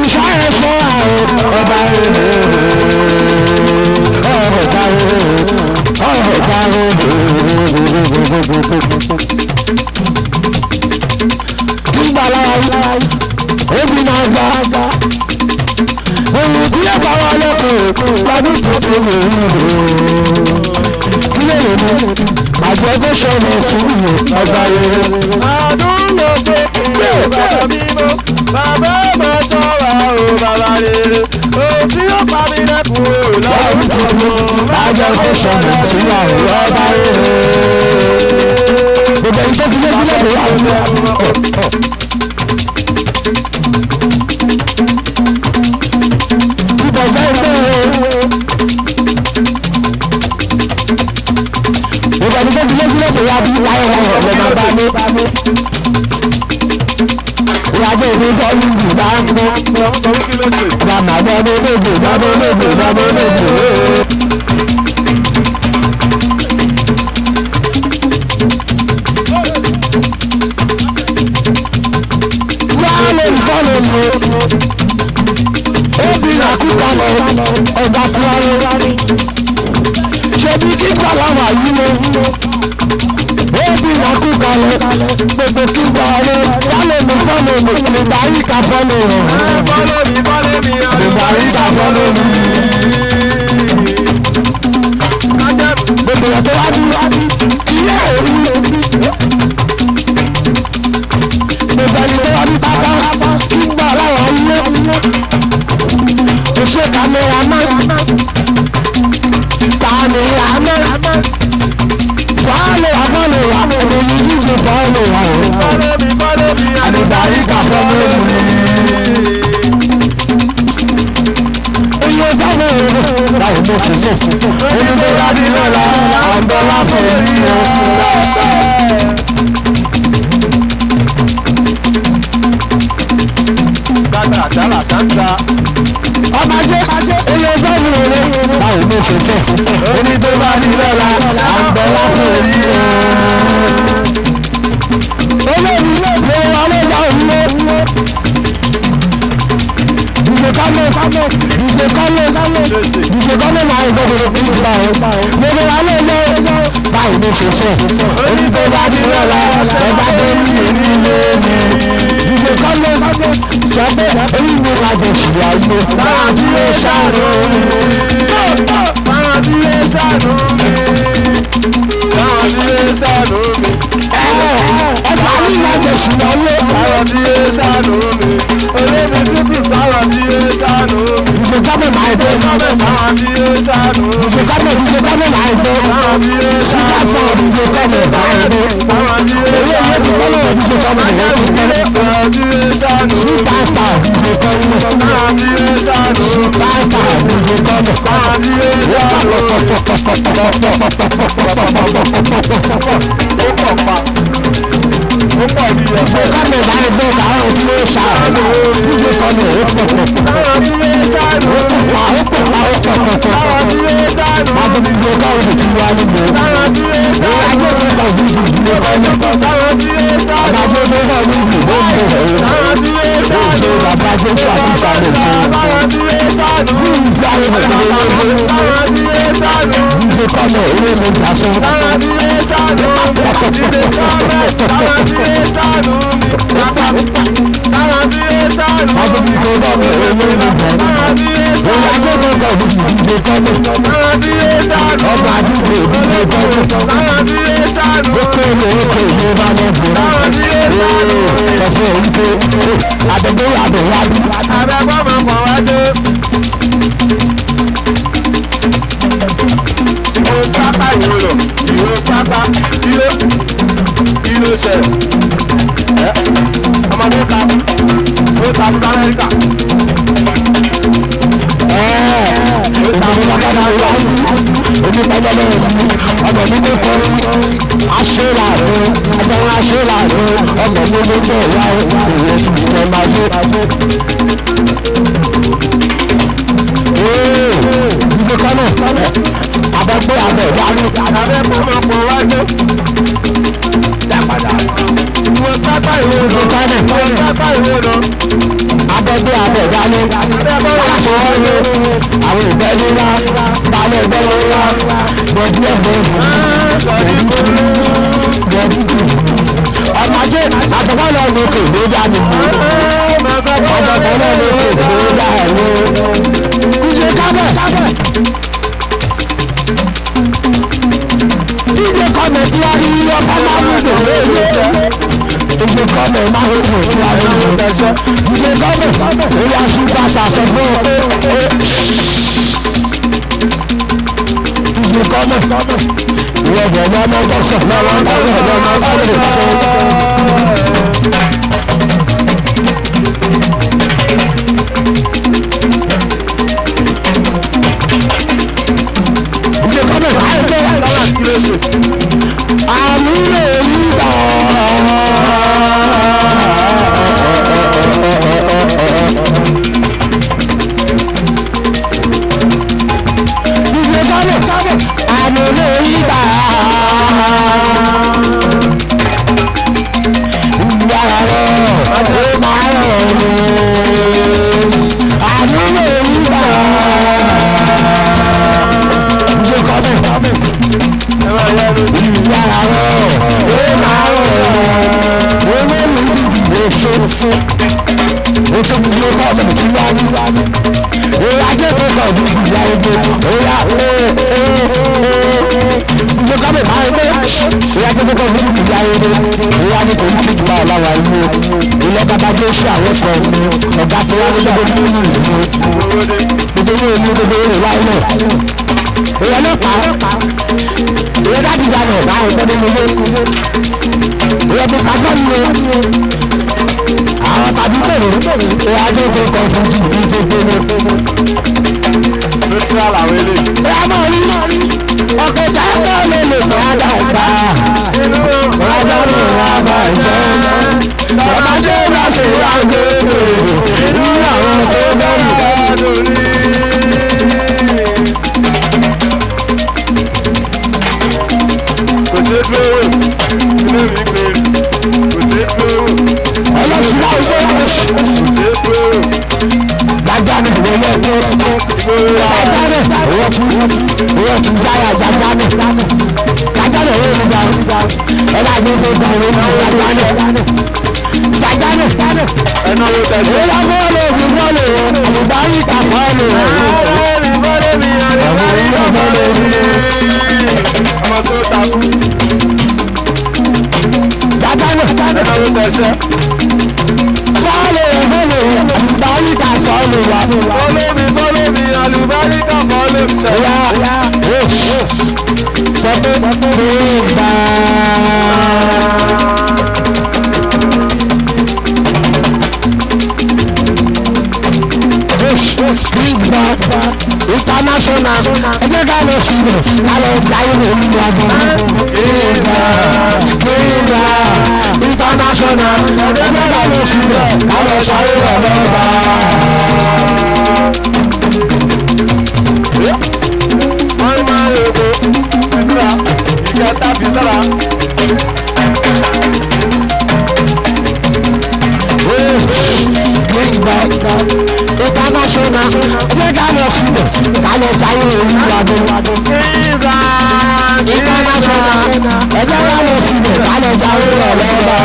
ìṣàyẹ̀ sọ àwọn ọba nígbà lára obi náà gbà ohun tí yẹ bá wà lẹ́kọ̀ọ́ lọ́dún tó tó lè rí kí lè lè mú àjọ tó ṣẹlẹ̀ sí ọba rere. àdúgbò tó kéré bàbá mímọ́ bàbá máa ṣọ́ra o bàbá rere òtí ó pa mí lẹ́kùn o lọ́dún tó mọ́ àjọ tó ṣẹlẹ̀ sí ọba rere. gbogbo ẹni tó fi lé sílẹ̀ ló wà lọ́wọ́. ìbọ̀jẹ́ ìgbẹ́ rẹ̀ gbogbo ẹni tó fi lé sílẹ̀ ló wà bí láyé wọn lọ́mọ bá mi. ìyàgbé ìlú bọ́ọ̀lù ìlú bá ń gbọ́. bàmà bọ́ọ̀lù lóògbé bọ́ọ̀lù lóògbé bọ́ọ̀lù lóògbé. Ebi na kú kalẹ̀, gbogbo kí wọlé, wálé mi fọ́lé mi, ìdarí ka fọ́lé o. Fọ́lé mi, Ìdarí ka fọ́lé mi. Gbogbo ẹ̀ tó wá bí ilé òru. Gbogbo ẹni tó wá bí bàbá kí ń gbọ́ ọlọ́wọ́ ilé. Òṣè kàmẹ́rà náà. Kàmẹ́rà náà. Fọ́lé wa fọ́lé wa, òní jíjẹ fọ́lé wa o. Fọ́lé mi, Ìdarí ka fọ́lé mi. Iye sábà èrò báwo ló ṣe lè fún omi tó bá di lọ́la àǹdọ́lá fún orí o. OmoAje iye sábà èrò báwo ló ṣe fẹ́ omi tó bá di lọ́la àǹdọ́lá fún orí o. Olórí ló wọlé bá òun lé. Ìṣèkọ́lé máa ń gbọ́dọ̀ kí n bá ọ. Gbogbo wa lè lọ báyìí ló ṣe fẹ́. Orí tó bá di lọ́la ẹ̀bá tó ń lè ní ilé mi. Ìṣèkọ́lé sọ pé orí mi máa jẹ ṣùgbọ́n ayé. Báwa dúró ṣàánú mi. Báwa dúró ṣàánú mi. Báwa dúró ṣàánú mi. Ẹ̀ka ní máa jẹ ṣùgbọ́n ayé. Báwa dúró ṣàánú mi. Olómi tútù báwa dúró ṣàánú mi. Ìṣèkọ́lé máa ń gbé. Báwa dúró ṣàánú mi. Ìṣèkọ́lé máa ń gbé. Báwa dúró ṣàánú mi. Ìṣèkọ́lé máa ń gbé. Báwa dúró ṣàánú mi. Báwa dúró ṣàánú mi. kọ́ ọmọ ìtú wá ní. Òyà ajé tó kọ̀ ní ìyá ẹgbẹ́. Òyà ìjọ kábẹ̀ máa ń gbé. Òyà ajé tó kọ̀ ní ìyá ẹgbẹ́. Òyà ní kò ní kí ìgbà ọ̀làwà inú. Ilé bàbá tó ṣe àwọn ẹ̀kọ́ ní ọ̀gá tó wá nígbà tó ní ìlú. Gbogbo ní ìlú gbogbo ìlú wáyé náà. Òyà náà pa. Òyà dájú ìjà náà bá ẹgbẹ́ nínú ilé. Òyà tó kájọ́ ní àwọn tàbí bẹ̀rẹ̀ ìyá tó kọ́ kan fún jù ní gbogbo ní. lójú àlàwé lè. ìyá máa rí ọkọ̀ ìjà ẹ̀kọ́ lè lè ní àdàgbà. ọjọ́ ní ìwà àbájọ́ ọba ṣe láti wá gbèrè ní àwọn tó bẹ̀rù. kò ṣe dúró ilé mi gbèrè kò ṣe dúró. ọlọ́sùn náà ń gbé gbàgbà ní ìwọlé ẹgbẹ́ gbàgbà ní owó tún jáyà gbàgbà ní gbàgbà ní owó nígbà ẹ̀rọ àgbẹ̀gbẹ̀ gbà owó ní gbàgbà ní gbàgbà ní ẹnu ló tẹ̀lé. owó lágbó lè fi bọ́ọ̀lù àlùbá yìí kà bọ́ọ̀lù ọmọ tó takú. gbàgbà ní ẹnu ló tẹ̀sẹ̀. bọ́ọ̀lù àlùbá yìí kà bọ́ọ̀lù wà. Fọ́lọ́mi àlùbáríkà fọ́lọ́ ṣẹ̀. sọ pé gbà. Gbígbà international ẹgbẹ́ ká lọ sí rẹ̀ ká lọ gba ìwé nínú ọjọ́ gbígbà international ẹgbẹ́ ká lọ sí rẹ̀ ká lọ sáré rẹ̀ lọ́ba. wọ́n máa ń lò ó ìtura ìjà tàbí sára. Gbígbà international ẹgbẹ́ ká lọ sí rẹ̀ ká lọ sáré rẹ̀ nínú ọjọ́ international ẹgbẹ́ ká lọ sí rẹ̀ ká lọ sáré rẹ̀ lọ́ba.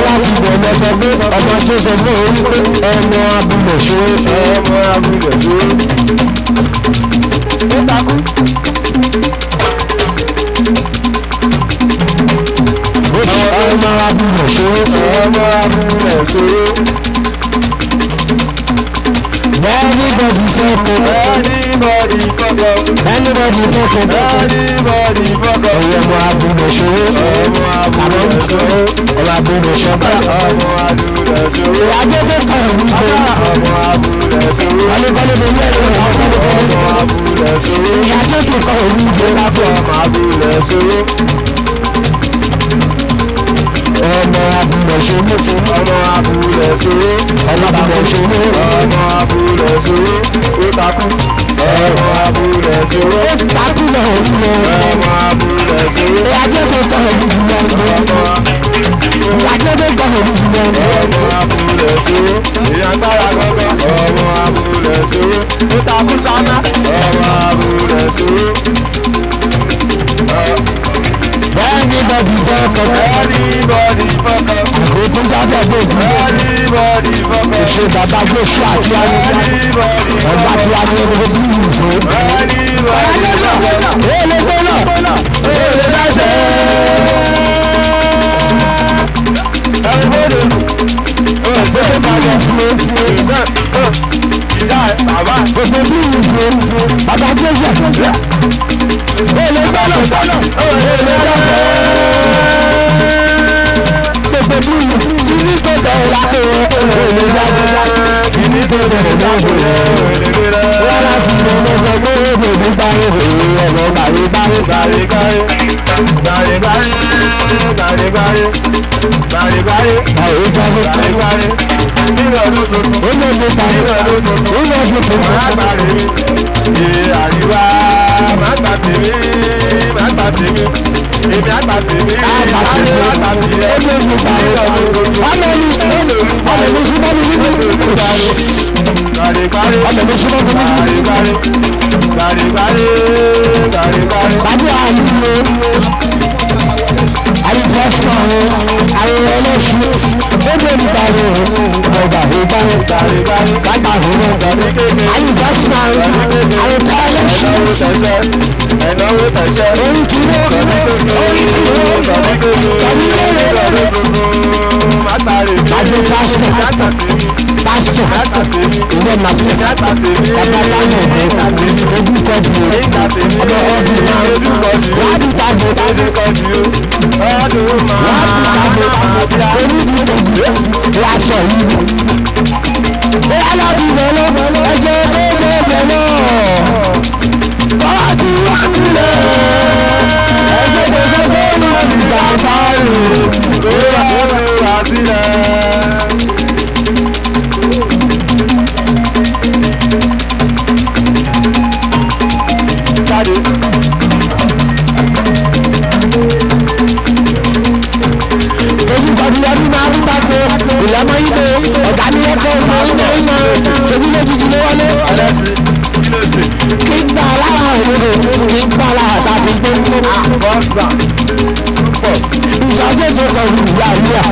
Láti bẹ̀rẹ̀ sọ pé ọmọ tó sọ fún òun pé ọmọ abúlé ṣe ọmọ abúlé tó. ó takú. ọmọ abúlé ṣe ọmọ abúlé tó. anybody fẹ́ kó anybody fọ́kọ̀. anybody fẹ́ kó anybody fọ́kọ̀. ọmọ abúlé ṣe ọmọ abúlé tó. ọmọ abúlé ṣe bá ọmọ abúlé tó. ìyájọ́ tó kàn ń gbé ọmọ abúlé tó. kọ́lékọ́lé mi ní ẹ̀rọ ọmọ abúlé tó. ìyájọ́ tó kàn ń gbé ọmọ abúlé tó. ọmọ abúlé ṣe mú fún ọmọ abúlé tó. ọmọ abúlé ṣe mú ọmọ abúlé tó. ó takú. ọmọ abúlé tó. ó takú náà ń lọ ọmọ abúlé tó. ìyájọ́ tó kàn ń gbé ìyájọ́ tó kàn ń gbé ọmọ abúlé tó. ìyàgbára gbọ́gbọ́. ọmọ abúlé tó. ó takú sáná. ọmọ abúlé tó. anybody fẹ́ kọ́ anybody fọ́kọ̀. àkókò jábọ̀ bó kú anybody fọ́kọ̀. ṣe bàbá Joshua àti àwọn anybody ọba tí a ní ẹgbẹ́ bí wù fún. anybody fọ́kọ̀. èlé gbọ́nà èlé dáṣẹ́. everybody. gbogbo bí wù fún ìdá bàbá. gbogbo bí wù fún bàbá Joshua èlé gbọ́nà èlé dáṣẹ́. gbogbo bí wù fún kíní tó bẹ̀rẹ̀ lápẹ̀ èlé dáṣẹ́ kíní tó bẹ̀rẹ̀ lápẹ̀ wọ́n láti lọ lọ́sọ̀ pé èdè nígbà ìròyìn ọ̀nà bàríbárí Bàríbárí, bàríbárí, bàríbárí, bàríbárí, bàríbárí bàríbárí. Nínú ọdún tuntun, ó lè ní bàrí nínú ọdún tuntun, ó lè ní bàrí. máa bàrí mi. Ìyè àríwá, máa gbà tèmi, máa gbà tèmi. Èmi àgbà tèmi, àgbà tèmi, àgbà tèmi. ó lè ní bàrí ọmọ mi súnmọ́ mi níbi Bàríbárí, ọmọ mi súnmọ́ mi níbi bàríbárí, bàríbárí, bàríbárí. bàbá àlùmọ́ àlùfọ́sọ̀ àwọn ẹlẹ́sìn ó lè ní bàrí ọgbà ìbárí bàbá òun ayé bọ́sùmá ayé tẹ́lẹ̀ṣì ẹ̀náwó tẹ̀sẹ̀ orí kìló orí kìló tẹ̀lé adé pásítọ̀ ìwé màtíríà bàbá láyé ojú kọ́jú ọmọ ọdún náà wádìí tàbí aṣọ yìí ó aláàbí bẹ̀rẹ̀ ẹjẹ́ ẹgbẹ́ bẹ̀rẹ̀ bọ́ọ̀dù wákìlẹ̀ ẹjẹ́ bẹ̀rẹ̀ bàbá rẹ̀ ó wà sílẹ̀. Olùgbàdìyàní máa ń tako ìlànà ìdè ọ̀gá ní ẹ̀kọ́ ìmọ̀ tòbí lójijì ló wọlé. Kí n gbà lára òwúrò kí n gbà lára tàbí gbé. Ìjọba ètò kan ìgbà ìyá.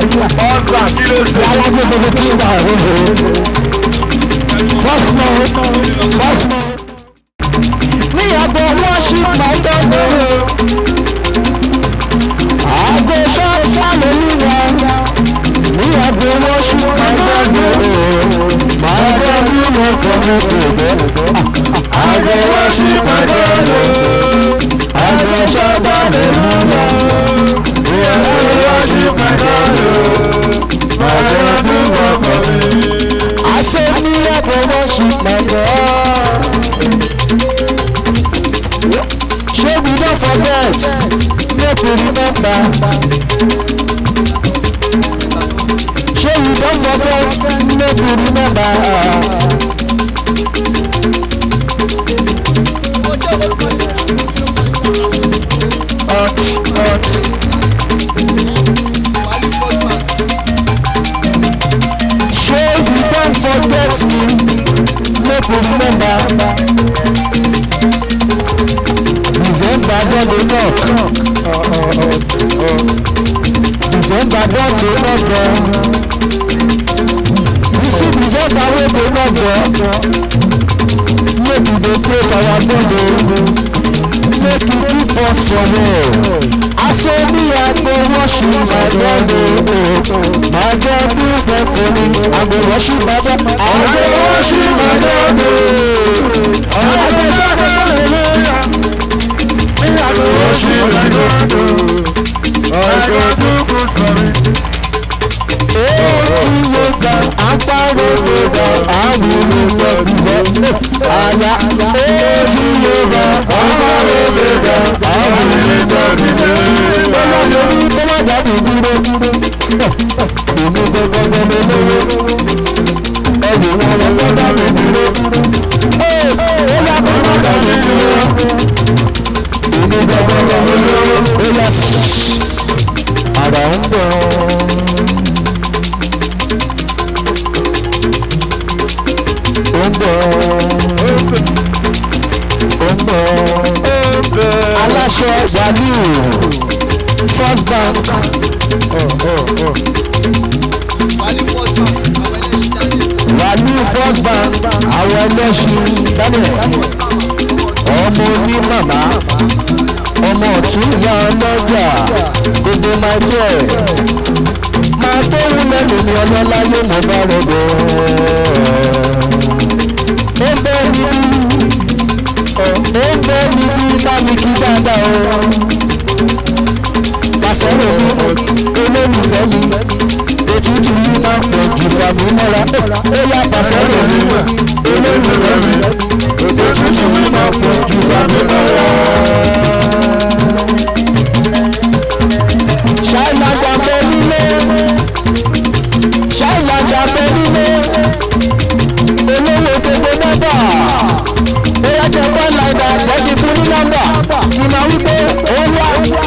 Alágbé gbogbo kí n gbà òwúrò. Bọ́sùmọ̀. Ní àgọ́ worship my God. Àgọ́ church hallelujah. Ní àgọ́ worship my God. My God you know for me to go. Àgọ́ worship my God. Àgọ́ church hallelujah. Ní àgọ́ worship my God. My God you know for me. I said ní àgọ́ worship my God. Shey we don't forget, make we remember. Shey we don't forget, make we remember. Shey we don't forget me, make we remember. December don dey knock. December don dey knock door. You see December wey dey knock door. Make we dey pray for our God o. Make we keep us for well. Aso mi I go worship my God o. My God do well for me. I go worship my God. I go worship my God o. I go shout hallelujah. I go worship my God. I go do good for me. Oh, Jesus, agbára ògbódà, àwùjọ ìgbẹ́. Àyà, oh, Jesus, agbára ògbódà, àwùjọ ìgbẹ́. Bọ́lá lórí bọ́lá jáde dúró. Èmi gbọ́dọ̀ lówó. Ẹ̀yìn wọn lọ bọ́lá mi dúró. Ó yà bọ́lá jáde dúró. Èmi gbọ́dọ̀ lówó. Ó yà àrà ń bọ̀. Aláṣẹ Wàlíù First Bank. Wàlíù First Bank àwọn ẹlẹ́ṣin Daniel ọmọ oní màmá ọmọ ọ̀tún ìyá ọlọ́jà gbogbo máa tẹ̀ máa tó wú lẹ́nu ní ọlọ́lá yóò mọ̀ bá rẹ̀ bọ̀. Ó bẹ́ níbí sámi kí dáadáa o. Pàṣẹ́rò mi olólùfẹ́ mi òtútù yìí máa ń pọ̀ jù fàmí mọ́ra. Ó yá pàṣẹ́rò mi olólùfẹ́ mi òtútù yìí máa ń pọ̀ jù fàmí mọ́ra. Ṣáìlájà bẹ nílé ṣáìlájà bẹ nílé olówó gbogbo nọ́mbà. Bóyá jẹ́ fún láìda àgbẹ̀jì fún ní nọ́mbà kì máa wí pé ó yá mi lọ.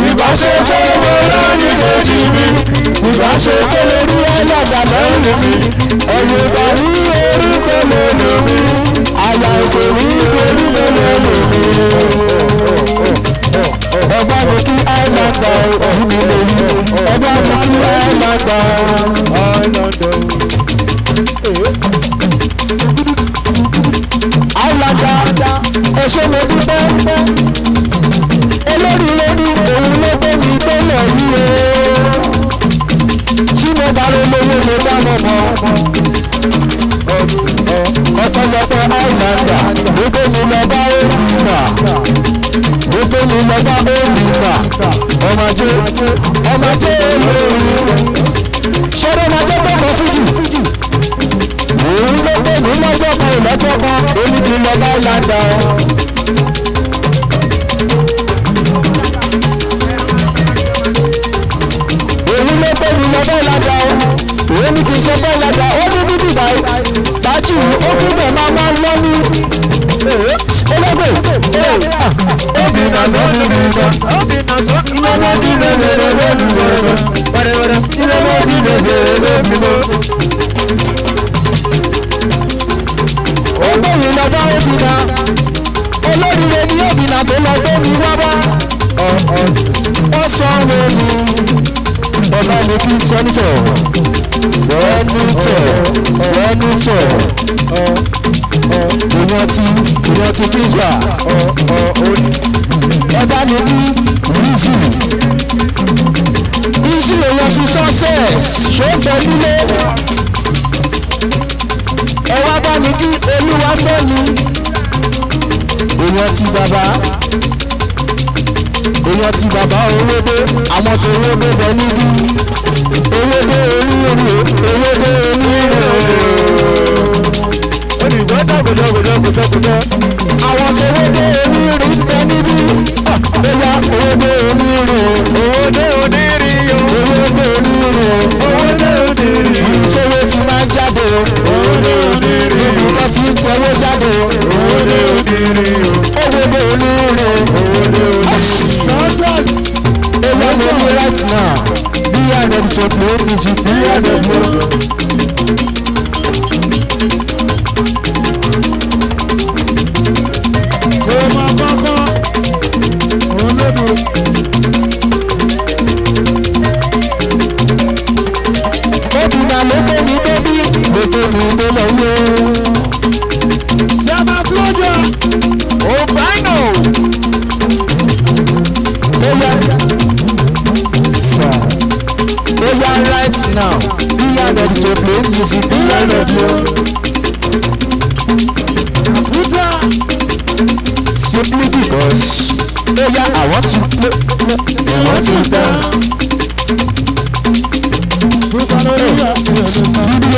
Ìbáṣe tó wọlé ní kejì mi. Ìbáṣe tó lè rí ẹlẹ́gbàá lẹ́yìn mi. Ẹ̀yìn ìgbà ní orúkọ lẹ́nu mi. Àyà ìpè ní orúkọ lẹ́nu mi. Ọba mi kí àìlàgbà ọ̀hún mi lè rí. ṣe mo dúpẹ́ olóríire ni òun ló gbé mi gbélé yìí o tí mo bá lè lówó mo bá mọ̀ mọ́ ọ̀pọ̀lọpọ̀ àìlàndà ló gbé mi lọ bá òrìṣà ló gbé mi lọ bá òrìṣà ọmọdé olórí ṣọdọ ọmọdé tó mọ fújì òun ló gbé mi lọ́jọ́ kan ìlọ́jọ́ kan oníbi lọ bá àìlàndà òun ló gbé mi lọ bá àìlàndà òun ní kì í ṣe bá àìlàndà ó ní bíbí báyìí dájú ó tún bẹ̀ máa lọ́nu olóògbé Obi na so ni beba, obi na so ina mo di bebe bebe bebe, ware ware ina mo di bebe bebe bebe. Ó gbẹ̀yìn lọ́jọ́ òbínà olóríire ni òbínà tó lọ gbé mi wá bá ó sọ ọ́ mi ọba mi kí sẹ́nitọ̀ èèyàn ti kíṣà ọba mi kí easy èèyàn ti success ṣé ń bẹ nílé ẹ wá bá mi kí olúwa fẹ́ mi èèyàn ti bàbá owódé àwọn tó owódé bẹ níbí owódé oníire Olùgbọ́ dàgbòdàgbòdàgbòdàgbòdà. àwọn tó owódé oníire bẹ níbí bóyá owódé oníire Owódé onírí yo. owódé oníire Owódé onírí. tówó ti máa jáde Owódé onírí. ìbùkọ́ ti ń tẹwó jáde Owódé onírí yo. owódé oníire èèyàn mi ní right now bí àrẹ tó play music bí àrẹ tó. Obìnrin ló gbé mi bébí ló gbé mi délé yé. Jama Florida. Obano. Oya sir. Oya right now. Be ready to play music. Be ready. Simply because oya I want to play. I want to dance. Bíbí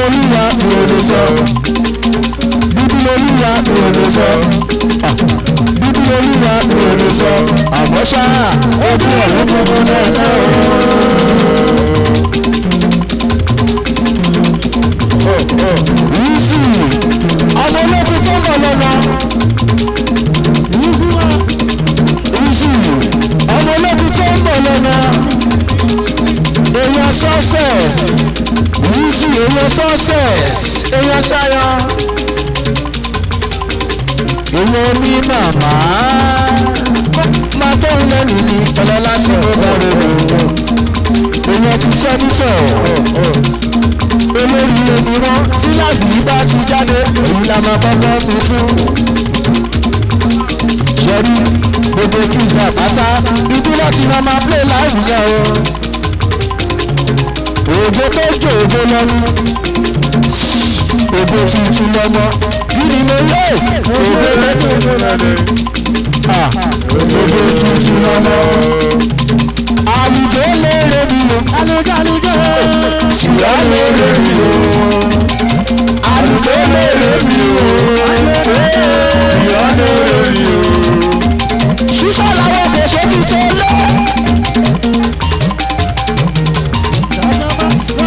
olúwa mi ò lè sọ. Bíbí olúwa mi ò lè sọ. Bíbí olúwa mi ò lè sọ. Àmọ́ ṣá ojú ọ̀rọ̀ gbogbo náà náà. Yíṣù ọmọ ológun tó ń bọ̀ lọ́nà. Yíṣù ọmọ ológun tó ń bọ̀ lọ́nà. Èèyàn success Yíṣù èèyàn success èèyàn ṣayọ èèyàn ní màmá máa tóun lẹ́nu ní ọlọ́lá tí mo bá rò èèyàn ti sẹ́nitọ̀ olóríire ni wọ́n tí láàbì bá ti jáde èyí la máa bọ́bọ́ mi fún ṣẹ́rí gbogbo kíkà pátá ibi láti máa play live yẹn o òjò tó jò òjò lọ́nu òjò tuntun lọ́mọ gidi ló yẹ òjò lẹ́nu òjò tuntun lọ́mọ àlùjọ lóore mi o àlùjọ ṣùgbọ́n lóore mi o àlùjọ lóore mi o ṣùgbọ́n lóore mi o ṣíṣọ́ làwọn kò ṣe kí tó lé.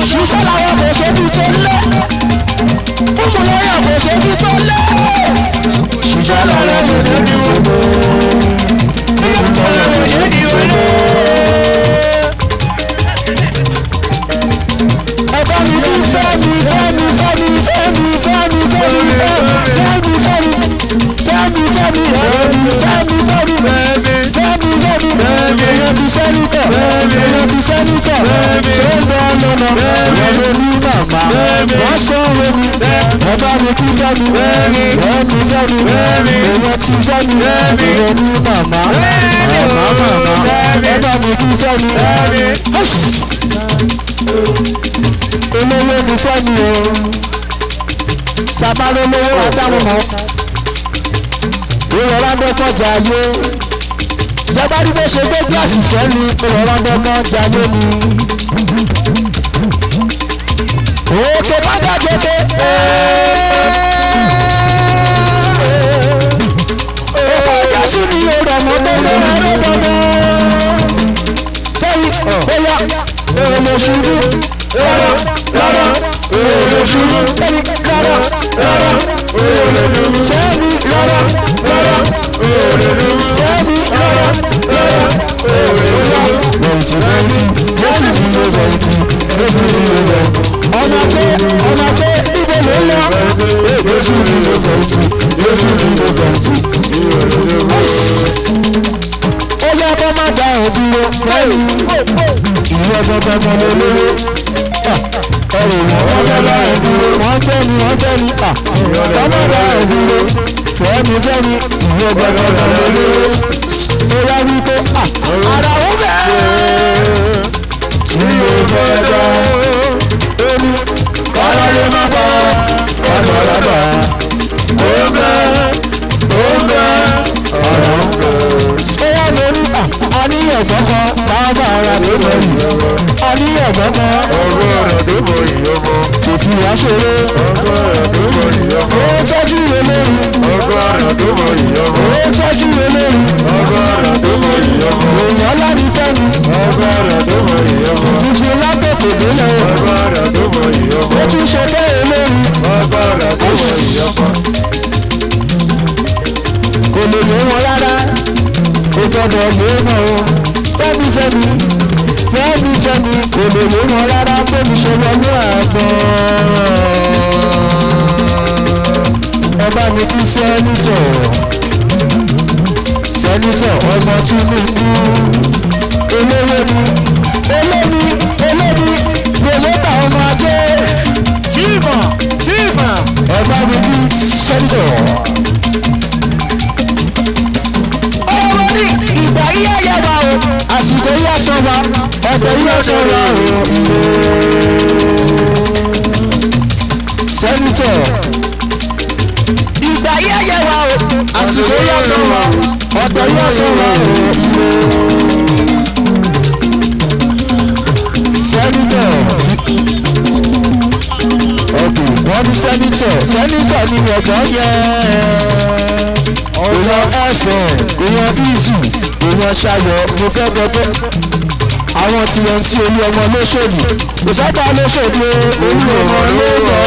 Ṣíṣẹ́ làwọn kò ṣe bí tó lé. Fúnmu lọ́yà kò ṣe bí tó lé. Ṣíṣẹ́ làwọn kò ṣe bí tó lé. Fúnmu lọ́yà kò ṣe bí tó lé. Ẹ̀bá mi bí fẹ́mi fẹ́mi fẹ́mi fẹ́mi fẹ́mi fẹ́mi fẹ́mi fẹ́mi fẹ́mi fẹ́mi èèyàn ti sẹ́nitọ̀ èèyàn ti sẹ́nitọ̀ tó ń bọ̀ lọ́nà wọ́n ló ní màmá wọ́n sọ omi Ọba mi kú fẹ́mi. Ẹ̀mí fẹ́mi. Èèyàn ti fẹ́mi. Èèyàn ní màmá. Màmá. Ọba mi kú fẹ́mi. Olówó mi fẹ́mi o. Tàbá lólówó àtàwọn ọmọ. Ìrọ̀lá gbọ́kọ̀jà ayé. Ìjọba ní bó ṣe gbé gíláàsì sẹ́nu ìrọ̀lá gbọ́kọ̀jà ayé ni. Òkè bàjẹ́ kéde. Òkè Jésù ni ọ̀rọ̀ mọ́ gbọ́dọ̀ rẹ̀ gbọ́dọ̀. Sẹ́yìn bóyá èrò ṣubú rárá èrò ṣubú sẹ́yìn rárá èrò ṣubú sẹ́yìn rárá èrò ṣubú sẹ́yìn rárá Jésù ni mo bẹ̀rẹ̀ Jésù ni mo bẹ̀rẹ̀ ọ̀nà pé níbo ló lọ Jésù ni mo bẹ̀rẹ̀ Jésù ni mo bẹ̀rẹ̀ ó yẹ kó má dá òdúró lẹ́yìn ìwé gbọgbọgbọ lólówó ọ̀rọ̀ wọn lọ́la ẹ̀dúró wọ́n gbẹ́ni ọmọ dá ẹ̀dúró fẹ́mi ìwé gbọgbọgbọ lólówó ó yá wípé ara ó bẹ́ẹ̀ tí ó gbọ́dọ̀ omi kọ́lá ló má bọ̀ ọ̀dọ̀ lọ́dọ̀ ó bẹ́ẹ̀ ọ̀rọ̀ ń bẹ́ẹ̀. Àníyàn gbọ́ngàn bàbá ara ló mọ̀ yìí. Àníyàn gbọ́ngàn ọ̀rọ̀ rẹ̀ ló mọ̀ yìí ọmọ. Òfin wá ṣeré ọ̀rọ̀ rẹ̀ ló mọ̀ yìí ọmọ. Ó tọ́jú olórí ọ̀rọ̀ rẹ̀ ló mọ̀ yìí ọmọ. Ó tọ́jú olórí ọ̀rọ̀ rẹ̀ ló mọ̀ yìí ọmọ. Èèyàn láti fẹ́mi ọ̀rọ̀ rẹ̀ ló mọ̀ yìí ọmọ. Tuntun lágbègbè délẹ̀ ọ̀rọ̀ rẹ̀ ló mọ̀ yìí ọmọ. Ó tún ṣe bẹ́ẹ̀ olórí ọ̀rọ̀ rẹ̀ ló mọ̀ yìí ọmọ. Kò lè mú wọn rárá. Ó gbọ́dọ̀ lé mọ́ o. Fẹ́mi kò lè lé wọn rárá pé mi ṣe wọnú àgbọ̀n. Ẹ bá mi kí sẹ́nitọ̀ ọmọ Tinubu olómi lòlóbà OmoAje jíìmọ̀ ẹ bá mi kí sẹ́nitọ̀. Ìgbà yíyá yẹ wa o, àsìkò yíyá sọ wa, ọ̀dọ̀ yíyá sọ wa o. Sẹ́nitọ̀. Ìgbà yíyá yẹ wa o, àsìkò yíyá sọ wa, ọ̀dọ̀ yíyá sọ wa o. Sẹ́nitọ̀. Okay, wọ́n ní sẹ́nitọ̀ ni ẹ̀gbọ́n yẹn. Èèyàn ẹ̀fẹ̀, èèyàn ìzù, èèyàn ṣayọ̀, mo fẹ́ gbọ́dọ̀. Àwọn tí wọ́n ti olú ọmọ lóṣòdì, kò sábà lóṣòdì olú ọmọ ló lọ.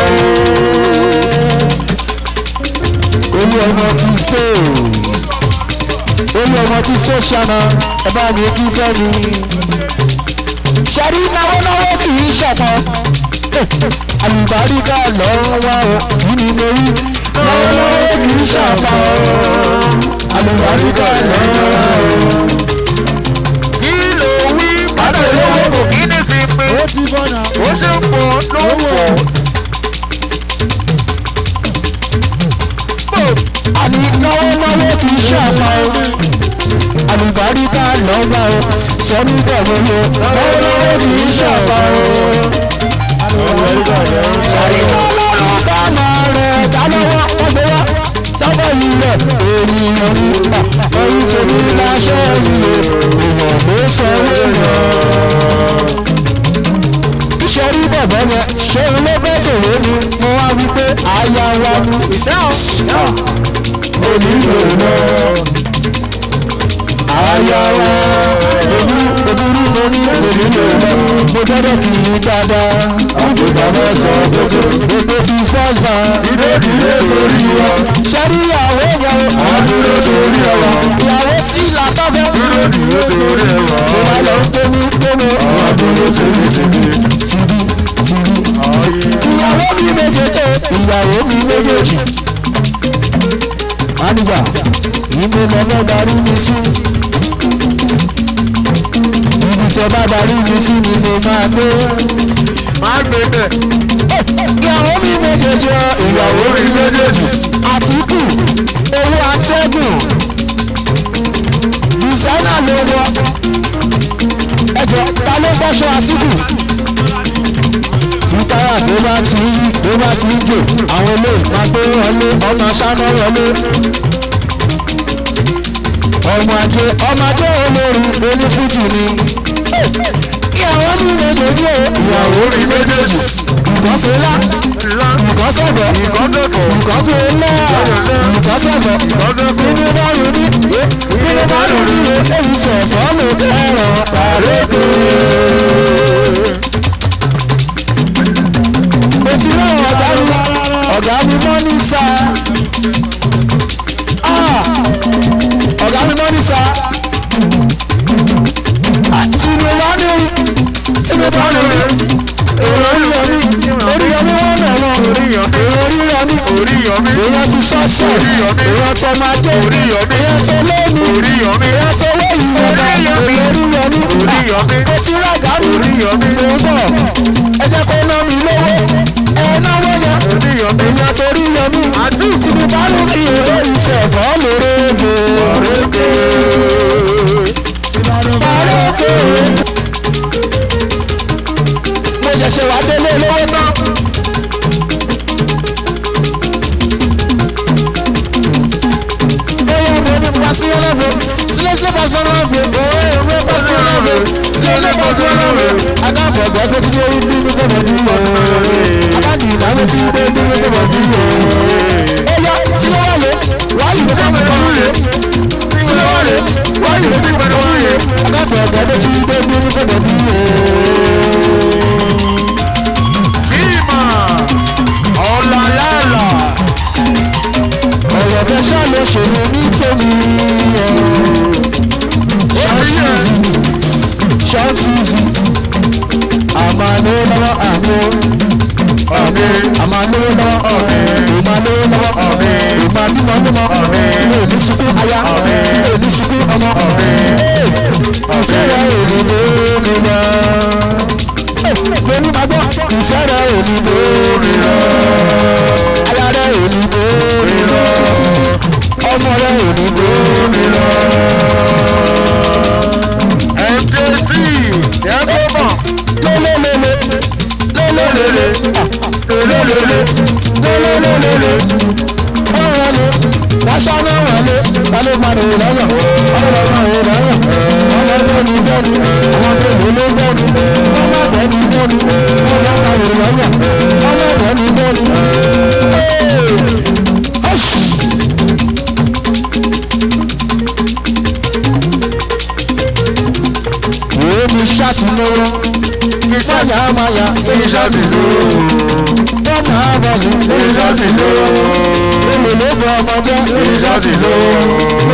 Olú ọmọ ti stay ṣáná, ẹ bá mi kí fẹ́mi. Ṣẹ̀rí náwó kì í ṣọ̀pọ̀. Àlùbáríkà lọ́wọ́ yìí ni mo rí. Náwó kì í ṣọ̀pọ̀. Àlùbáríkà lọ́wọ́. Kí ló wí? Bàbá olówó kò kí ní fi pín. Ó ti bọ́nà. Ó ṣe ń pọ̀ lówó. Àní náwó kì í ṣọ̀pọ̀. Àlùbáríkà lọ́wọ́ sọ́ni bẹ̀rẹ̀ lọ. Náwó kì í ṣọ̀pọ̀. Sọ́ni lọ́lọ́run bá máa rẹ̀ dálọ́wọ́ ọgbẹ́wọ́. Sábà yìí rẹ̀ ènìyàn nípa orí tèmi láṣẹ ìlú èèyàn ló sanwó lọ. Iṣẹ́ rí bàbá yẹn ṣé ilé bẹ́tẹ̀rẹ̀ ni mo wá wípé àyà wa ni ìṣẹ́ onílò lọ. Àyà wa òbúrú mo ní onílò lọ. Mo gbọ́dọ̀ kì í dáadáa. Àbúgbà máa sọ gbogbo ti fọ́ọ̀sà. Ìdílé sórí wa. Ṣẹ́rí ìyàwó yẹn. Àdúró sórí ẹwà. Ìyàwó tí làtọ́fẹ́. Ìdílé sórí ẹwà. Mo máa lọ gbémú. Àdúró sórí tìbí. Ìyàwó mi méjèèjì. Àníjà, ìmú lọ́lọ́ darí mi sí. Ibi tí ẹ bá darí mi sí ni mo máa gbé. Máa gbé bẹ̀. Ìyá ìyàwó mi méjèèjì ìyàwó mi méjèèjì Àtíkù owó atẹ́gùn ìsẹ́nà ló wọ ẹjọ́ ta ló gbọ́ṣọ Àtíkù tí táyà tó bá ti ń jò àwọn ilé ìpàgbé wọlé ọmọ aṣáná wọlé ọmọajé olórí onífújì ni ìyàwó mi méjèèjì ìyàwó mi méjèèjì ìkọ́sọ́lá ìkọ́sọ̀bọ̀ ìkọ́gbọ̀ọ́lá ìkọ́sọ̀bọ̀ nínú báyìí ní èyí sọ̀fọ́ ló kẹ́rọ̀ pàrékè. mo ti rán ọ̀gá mi mọ́ ní sá ọ̀gá mi mọ́ ní sá tí mo wá ní oríyọmí wọn nà wọn oríyọmí èèyàn ti sọ́ọ̀sì èèyàn tó máa dé èèyàn tó lónìí èèyàn tó lóyìn oríyọmí ó ti rágà mi mò ń bọ̀ ẹ jẹ́ kó ná mi lówó ẹ náwó yẹn èèyàn tó ríyọmí tí mo bá lù kí èrè ìṣẹ̀fọ́ lórégbè mo ṣẹ̀ṣẹ̀ wá délé lówó tán. Sílẹ̀ pàṣẹ adábọ̀gbọ́ tó ti dé orí bí mi gbọ́dọ̀ bí yọ. Abájú ìdáná tí ó dé bí mi gbọ́dọ̀ bí yọ. Ó yá tí ló wà lé wáyé ló fẹ́ mi lọ́wọ́ lé. Tí ló wà lé wáyé ló fẹ́ mi lọ́wọ́ lé. Adábọ̀gbọ́ tó ti dé bí mi gbọ́dọ̀ bí yọ. Bímọ ọ̀làlàlà. Ọ̀rọ̀ fẹ́ ṣàlẹ̀ ṣòro ní tèmi. Ṣọ́ọ̀tìzì àmàlẹ́ lọ́wọ́ àmàlẹ́ lọ́wọ́ ìmàlẹ́ lọ́wọ́ ìmàbímọ́bímọ́ èmi sunkún aya èmi sunkún ọmọ ìfẹ́rẹ́ òyìnbó mi lọ. Lórí magbọ́ ìfẹ́rẹ́ òyìnbó mi lọ. Aya rẹ̀ òyìnbó mi lọ. Ọmọ rẹ̀ òyìnbó mi lọ. Lásánà wọlé, tálé padà ìlànà, ọlọ́mọ ìlànà, ọlọ́mọ ìbẹ́ni, àwọn tó lè bẹ́ni, ọmọ bẹ́ni bẹ́ni, ọlọ́mọ ìlànà, ọmọ bẹ́ni bẹ́ni. Èmi ṣàtìlówó, máyàmáyà, èmi ṣàtìlówó. Bọ́mà bọ̀sì, èmi ṣàtìlówó. Èmi ló bọ ọmọdé, èmi ṣàtìlówó.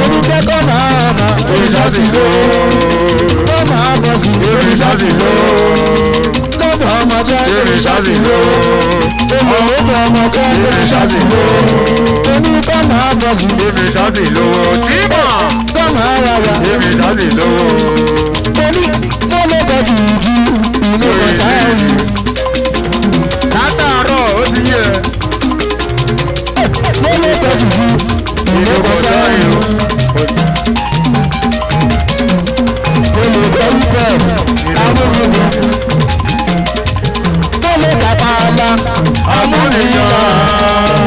Èmi kẹ́kọ̀ọ́ màmá, èmi ṣàtìlówó. Bọ́mà bọ̀sì, èmi ṣàtìlówó. Lọ́bọ̀ ọmọdé, èmi ṣàtìlówó. Èmi ló bọ ọmọdé, èmi ṣàtìlówó. Èmi kọ́mà bọ̀sì, Èmi ṣàtìlówó. Bímọ kọ́mà rárá. èmi ṣàtìlówó. Mo ló kọ jùjú inú kọsáyẹn. Látàárọ̀ ó ti yẹ. Mo ló kọ jùjú inú kọsáyẹn. Mo lè gbọ́ wípé amúnibọ̀. Mo lè kàtà àlà amúniyàn.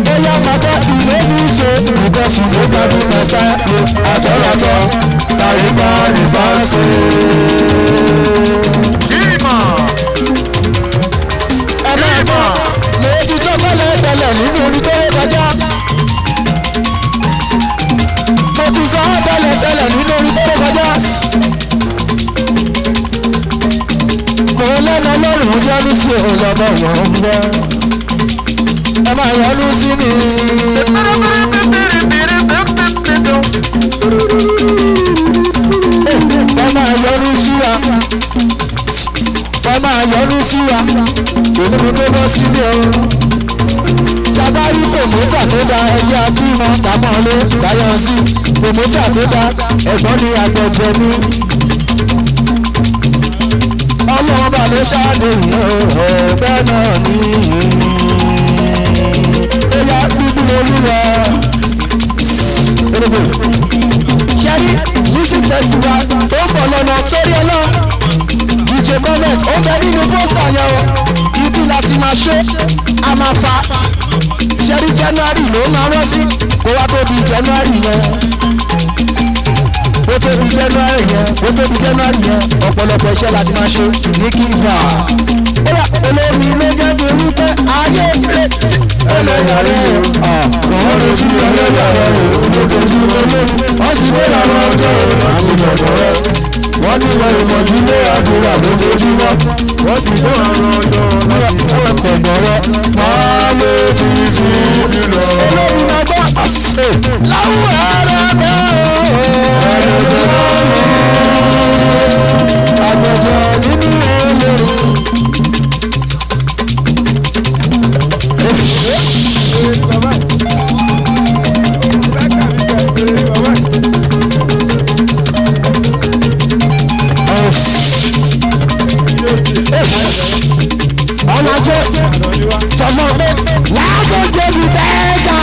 Bóyá màgá ìlú ní ṣe ìbọ̀sùn ló gbádùn mẹ́sà ló àtọ́látọ́ tàyíbá ìbá ṣe. Bímọ Ẹ̀mẹ́gbọ̀n mo ti tó kọ́lẹ̀ tẹ̀lẹ̀ nínú orí tó kọjá. Mo ti sọ ọ́ tẹ̀lẹ̀ nínú orí tó kọjá. Mo lẹ́nu ọlọ́run yọ́nú sí òlọ́bọ̀ wọ́n ń bọ́. Ẹ máa yọ́nú sí mi. Ẹ máa yọ́nú sí wa. Ẹ máa yọ́nú sí wa. Èmi ni tó bọ́ sílé o. Tabari pòmótà tó da ẹyẹ abímọ tàmọ́lé dáyọ̀ sí. Pòmótà tó da ẹ̀gbọ́n ni àgbẹ̀jẹ̀ mi. ọmọ ọba ló ṣàdéhùn ọ̀bẹ náà ní ẹ̀yà gbígbó olúwa. ṣẹ́rí music festival tó ń bọ̀ lọ́nà torí ẹ náà DJ comment ó bẹ nínú pósítà yẹn o ibi láti máa ṣe a máa fa ṣẹ́rí January ló máa rọ́ sí kó wá tó di January yẹn ó tó di January yẹn ọ̀pọ̀lọpọ̀ iṣẹ́ láti máa ṣe ní kíkà ó yà olómi méjèèjì wípé ayé rẹ̀ tí ẹlẹ́yà rẹ̀ wọ́n lè tún ẹlẹ́yà rẹ̀ lójoojúmọ́ lónìí wọ́n ti gbé àwọn ọjọ́ àti ìjọ̀gbọ̀n rẹ̀ wọ́n ti wọ ìmọ̀jú lé àdúrà lójoojúmọ́ wọ́n ti gbé àwọn ọjọ́ láti ìjọ̀gbọ̀n rẹ̀ wọ́n lè tún nílò olómi náà gbọ́ àṣẹ láwùrọ̀ rẹ̀ bẹ́ẹ̀ àgbẹ̀jọ nínú olórí. ọ̀nà jẹ́ tọmọ pé lágbèjọ mi bẹ́ẹ̀ gà.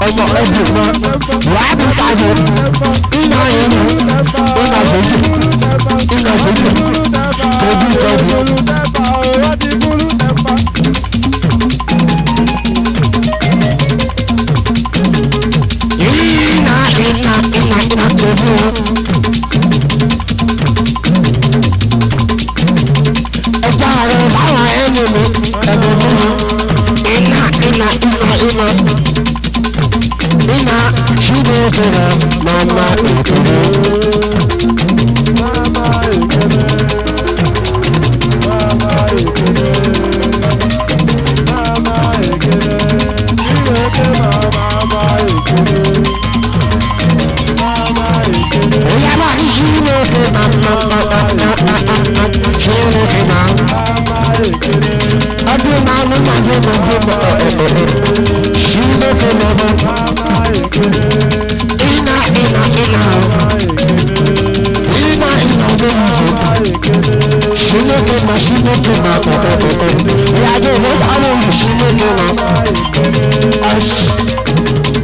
ọmọ ẹbí mọ wàá bí kájọ iná inú iná fojú kojú kojú. iná kojú. ẹja rẹ báwọn ẹni mi ẹbí mú iná. Ina shibukira mama ekele oyama ni shibuke mama shibuke mama adu mama shibuke mama ina shinuke ma ìyájọ́ ìwé àwọn olùsínuke ma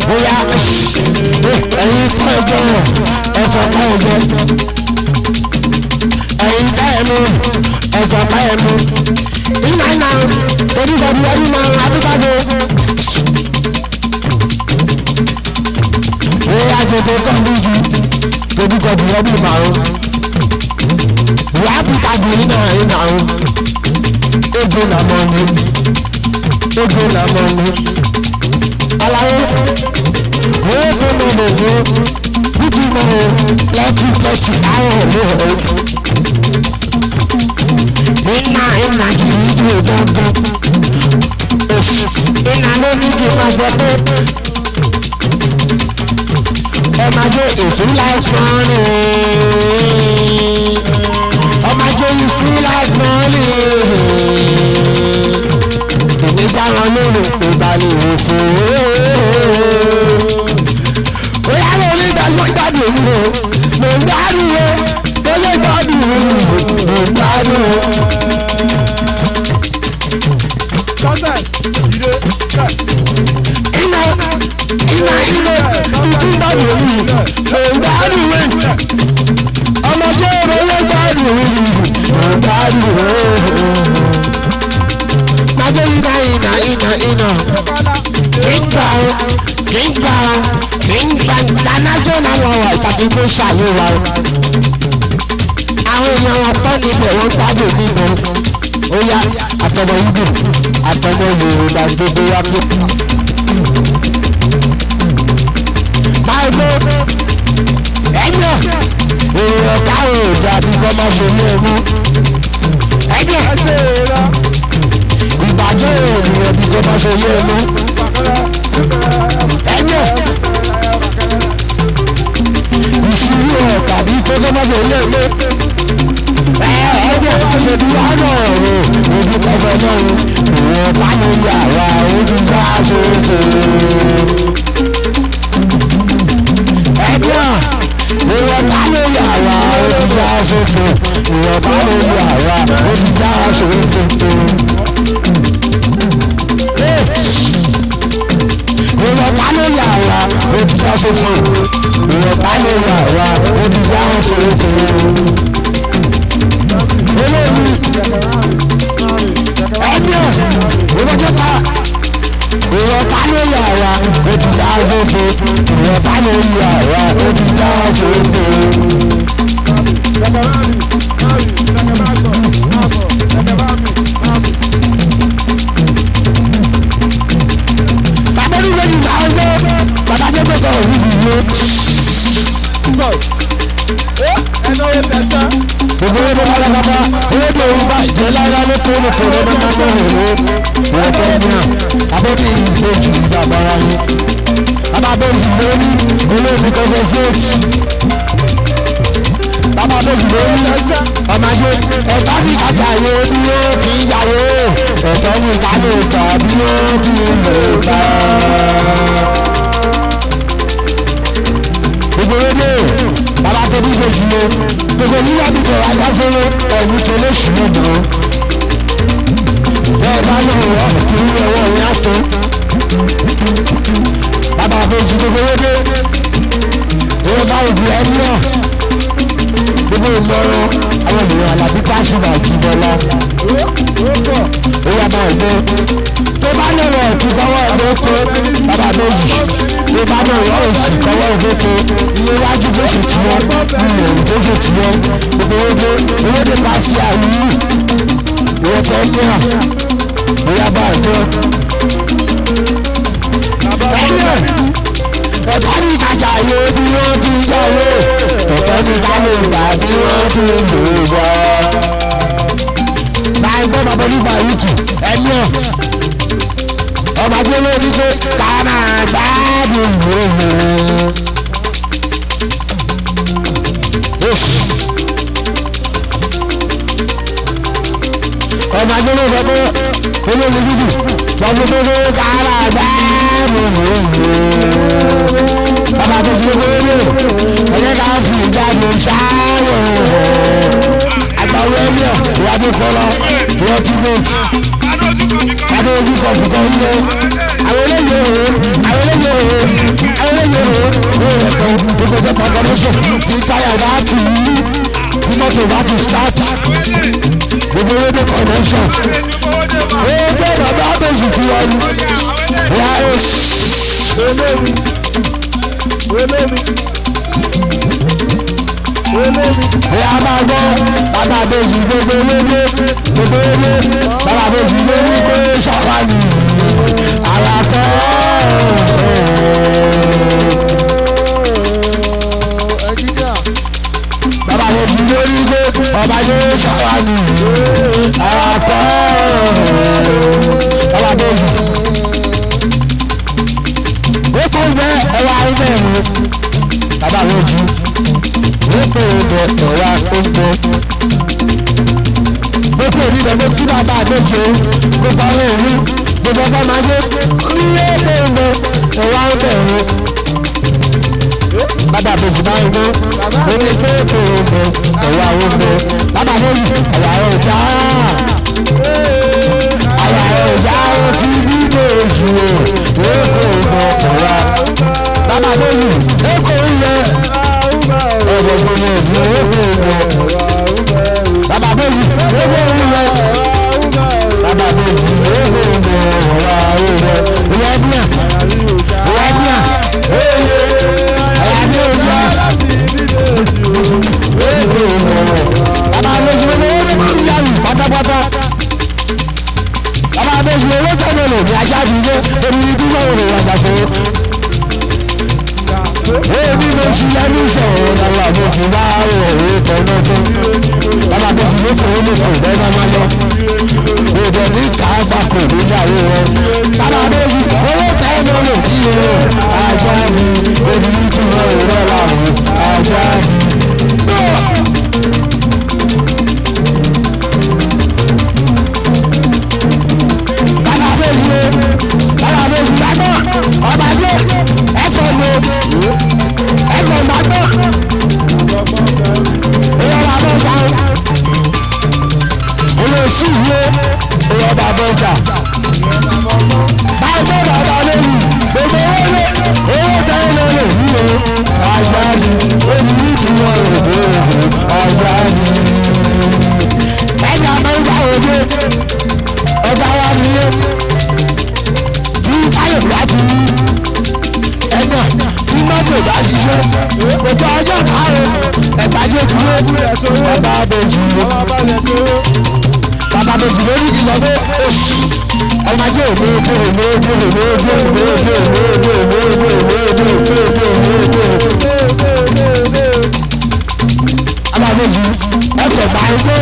bóyá ẹ̀yin kọ́ ẹjọ́ ẹ̀fọ́ kọ́ ẹjọ́ ẹ̀yin ká ẹ̀mú ẹ̀fọ́ ká ẹ̀mú iná onígbàdú ẹni máa ń adúgbàdo bóyá gbogbo kọ́ níjú gbogbo ẹbí màrún wàá bí kájú iná o ego làmọ́ ni aláwọ̀ ego lọ́mọ wo bíbí mọ́ o lẹ́tí àwọn ọ̀rọ̀ iná kì í dùn gbọ́ngbọ́n iná ló ní kí n máa gbọ́ pé ẹ máa jẹ́ ètò láìpọ́n ni ọmọ jẹ́ ìfú láìpọ́n ni èmi dá wọn lórí ìbàlẹ̀ òfò ó yá lọ ní ìgbàgbọ́ òun o mo ń gbádùn o mo lè gbádùn o mo ń gbádùn o. iná ìtúbà lòun mo ń gbádùn o. báyìí májẹ́ iná kíńgbà international wọ̀wọ̀ ìpàdé tó ṣàyẹ̀wò àwọn èèyàn wọn tọ́ níbẹ̀ wọ́n gbádùn níbẹ̀ ó yá àtọmọ ibo àtọmọ yorùbá gbogbo wa pé máa gbó ẹgbẹ́ èèyàn káwọn òde àti kọ́mọ ṣe ní ẹmú ẹgbẹ́ ìbàjẹ́ ènìyàn bí kọ́mọ ṣe ní ẹmú ẹgbẹ́ ìṣirò ẹ̀ tàbí tó kọ́mọ ṣe ní ẹmú ẹgbẹ́ ìṣèlú ọ̀nà ọ̀rọ̀ ojú kọ́mọ náà ìwọ̀n bá ní yàrá ojú bá ṣe é tó ẹgbẹ́ ìwọ̀n bá lè yàrá òdìjà ṣoṣo ìwọ̀n bá lè yàrá òdìjà ṣoṣo. ìwọ̀n bá lè yàrá òdìjà ṣoṣo ìwọ̀n bá lè yàrá òdìjà ṣoṣo. olórí ẹgbẹ́ ìwọ̀n tó ta ìwọ̀n bá lè yàrá òdìjà ṣoṣo ìwọ̀n bá lè yàrá òdìjà ṣoṣo. Bàbá mi lè yìnbọn ọgbẹ́ bàbá tó gbẹ́kọ̀ òwú ìwé. ẹnu ẹ̀ tẹ̀sán. Gbogbo owó tó bá lọ bàbá owó tó ń bá ìjẹ́ lára ló tó ní kò lọ́mọ náà lọ́wọ́ ìwé tó ń bíyàn. Abẹ́bí ìgbé jù ní bàbá wa ní. Bàbá bẹ́ẹ̀ lórí olóòfin kọ́kọ́ fóòtù. Bàbá bẹ́ẹ̀ lórí ọmọdé ẹ̀tọ́ ní kájà yóò dúró kí ìyàwó ẹ̀tọ́ ní ìkàlẹ̀ ìtọ́ dúró kí ìlú bá. Gbogbo ewé bàbá tó ní ìgbèjì o gbogbo nílẹ̀ bí kò wájá fún ẹ̀mí tó lè ṣì lè dùn. Bẹ́ẹ̀ bá lọ wọ́ kí ní ọwọ́ ìyá tó. Bàbá àbèjì gbogbo ewé ìwé bá òbí ẹ̀ náà gbogbo ìmọ̀ràn àwọn ènìyàn àlàbí pàṣípà jùbọ̀lá. Ó yá máa gbé tó bá lọ́rọ̀ ọ̀tún kọ́wọ́ ẹ̀gbẹ́ pé bàbá méjì tó bá lọ́rọ̀ òsì kọ́wọ́ ẹ̀gbẹ́ pé iye wájú bó ṣe tì wọ́n ilẹ̀ bó ṣe tì wọ́n gbogbo owó tó bá fi àwùjọ ìwé tó ń yà ó yá bá ẹ̀gbẹ́. Ẹ̀tọ́ ní ìtajà yóò bí wọ́n ti yáwó ẹ̀tọ́ ní ìdáhùn ìgbà bí wọ́n ti lò wọ́. Báyìí gbọ́ bàbá nígbà yìí ẹ̀mí ọ̀ ọmọ tó lórí pé ká máa gbádùn lòlò. Ọmọ tó lórí pé olórí dúdú lọ́dún tó lórí ká máa gbádùn lòlò. Bàbá tó ti lórí lò ẹ̀yẹ́ ká fi ìjáde ṣááyọ̀. Àgbàwọ̀ ẹ̀mí ọ̀ ìwádìí kọ́lọ́ ìwọ́n tún bẹ́ẹ̀. Adé ojú kan fún kan lé. Àwọn eléyìí ó yẹ kó gbogbo jẹ́ confirmation kí táyà bá tù í kí mọ́tò bá tù start. Gbogbo owó dé connection. Ó gbé bàbá àbẹ̀sù tí wọ́n ní. Wà á Ìyá máa gbọ́ bàbá àbẹ̀sù gbogbo owó bàbá àbẹ̀sù ló ní pé ṣàwálì àlàkọ́. Bàbá àbẹ̀sù ló ní pé ọba yóò ṣàwálì àlàkọ́. Bàbá àbẹ̀sù ó tó gbẹ ẹwà ilé ìwé bàbá àbẹ̀sù lóko ìbò ẹ̀wà oúnjẹ. Gbogbo èmi lọ́dún kí bàbá àdójò gbogbo àwọn òru gbogbo ọba máa yé lóko ìbò ẹ̀wà oúnjẹ ẹ̀rọ. Bàbá àbèjì máa ń gbó orí lóko ìbò ẹ̀wà oúnjẹ. Bàbá àbèjì ẹ̀wà ọjà ọjà òkú bíbélì o lóko ìbò ẹ̀wà. Bàbá àbèjì lóko ìbò bàbá bẹ́ẹ̀ èmi dúró òrò àjàfẹ́. Èmi mo ṣì lẹ́nu ìṣòro lọ́wọ́ àbò kì í bá òòrè tọ́nà tó. Bàbá mi kì í lóko ó lè kó bẹ́ẹ̀ náà máa lọ. Òdò ní káàgbà kò ní ìyàwó wọn. Bàbá mi kì í owó tẹ́ ló lè kí o. Ajá mi, èmi dúró òrò làwọn ajá mi. Ọbàjẹ́ ẹ̀fọ́ lo ẹ̀fọ́ gbàgbọ́ ìrọ̀lá bọ́jà olóòsì ìwé ìrọ̀lá bọ́jà báyìí tó dàda lórí gbogbo owó tẹ́lẹ̀ lórí ìwé àgbáyé olùyí tí wọ́n rò pé àgbáyé ẹ̀yà mẹ́ta òde ọba wa nìyẹn kí táyọ̀ bá ti rí ẹ̀nà tí mọ́tò bá ṣiṣẹ́ òjò ọjọ́ káàrọ̀ ẹ̀bàjẹ́ dúró bàbá abẹ́jì lórí ìlọ́gbé oṣù ọmọdé òmòdó abàbẹ́jì ẹ̀sọ̀ bá ẹgbẹ́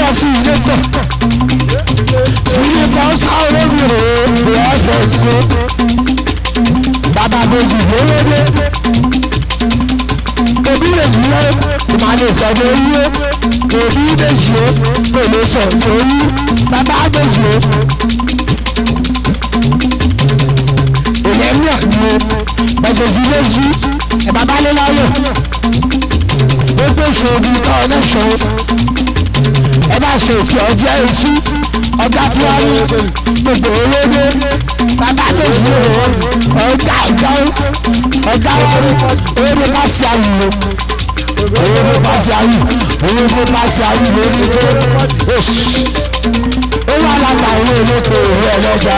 wọ́n sí ilé tọ̀ sí ilé kan sáwọn olóògùn rẹ̀ ọ̀sẹ̀ ìgbó bàbá bèjì lówódé òbí lèjì lọ ìmọ̀ lè sọ̀rọ̀ oyé òbí bèjì ó kò lè sọ̀rọ̀ oyé bàbá bèjì ó. èyẹ ní ọ̀nà bẹ̀jẹ̀ fi léjì ẹ̀ bàbá lé láyọ̀ gbogbo ìṣòro ìtọ́ ọlẹ́ṣọ́ ẹ bá ṣe òkè ọjọ́ èsì ọjà tí wọ́n ní gbogbo olóde bàbá bèjì ó ọjà wọn ní owó ní pàṣẹ àwùjọ owó ní pàṣẹ àwùjọ lórí pé ó wà láta owó olóko òwe ẹlẹ́jà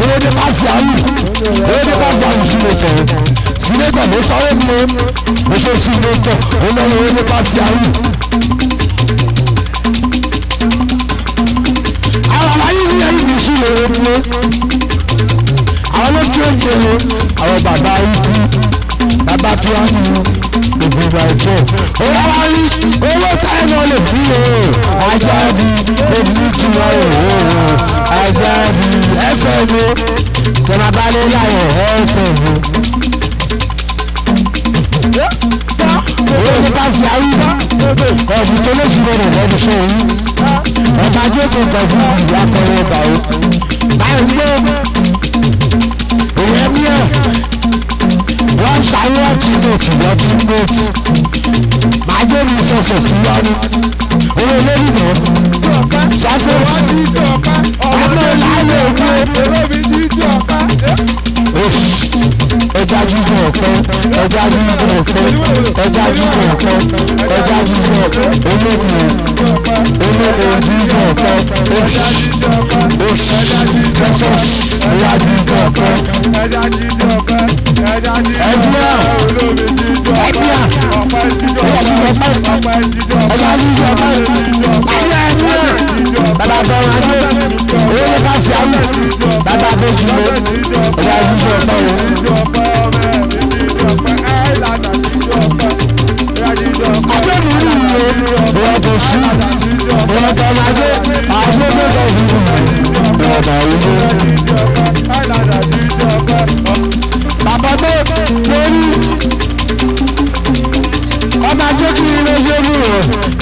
owó ní pàṣẹ àwùjọ sílẹ̀kọ̀ ló sọ́wọ́ mi mo ṣe sílẹ̀kọ̀ ó lọ́wọ́ owó ní pàṣẹ àwùjọ. àwọn àlàyé ní ẹ̀yìn mi sí lè wọ́n àwọn ló tí ó jẹun àwọn bàbá ikú bàbá tí wọ́n mú ìgbìmọ̀ ẹ̀jẹ̀ owó wá rí owó táyọ̀ lè fi o ajá bí ebi tí wọ́n rò ó ajá bí ẹsẹ̀ mi tẹ̀lé abalẹ̀ láyọ̀ ẹsẹ̀ mi. owó ní ká fi àrùbá ọ̀dùn tó lè fi rọrùn lọ́dún sóyún ọba jókòó pẹ̀lú ìyá kọrin ọgbà o báyìí gbé ìyẹn ní ẹ̀ wọ́n ṣàyẹ̀ ọtí nóòtù lọ́tún nóòtù Majemu sọ̀sọ̀ sí wájú owó lórí náà ṣàṣẹ ọmọ ìlànà òkú ẹja jíjọ ọ̀pẹ ẹja jíjọ ọ̀pẹ ẹja jíjọ ọ̀pẹ ẹja jíjọ ọ̀pẹ olóògùn jíjọ ọ̀pẹ Jesus ẹja jíjọ ọ̀pẹ bàbá bọ̀rọ̀ adé owó lè bá fi àwọn bàbá bèjì lé ẹja jíjọ ọ̀pẹ o. Ajẹ́mi rí ìwé ìwọ́dọ̀ sí ìwọ́dọ̀ ọmọdé àgbẹ̀gbẹ̀gbẹ̀ ìlú ìwọ́dọ̀ ìlú. Bàbá tó lórí ọmọ ajé kí ni ló ṣe mú o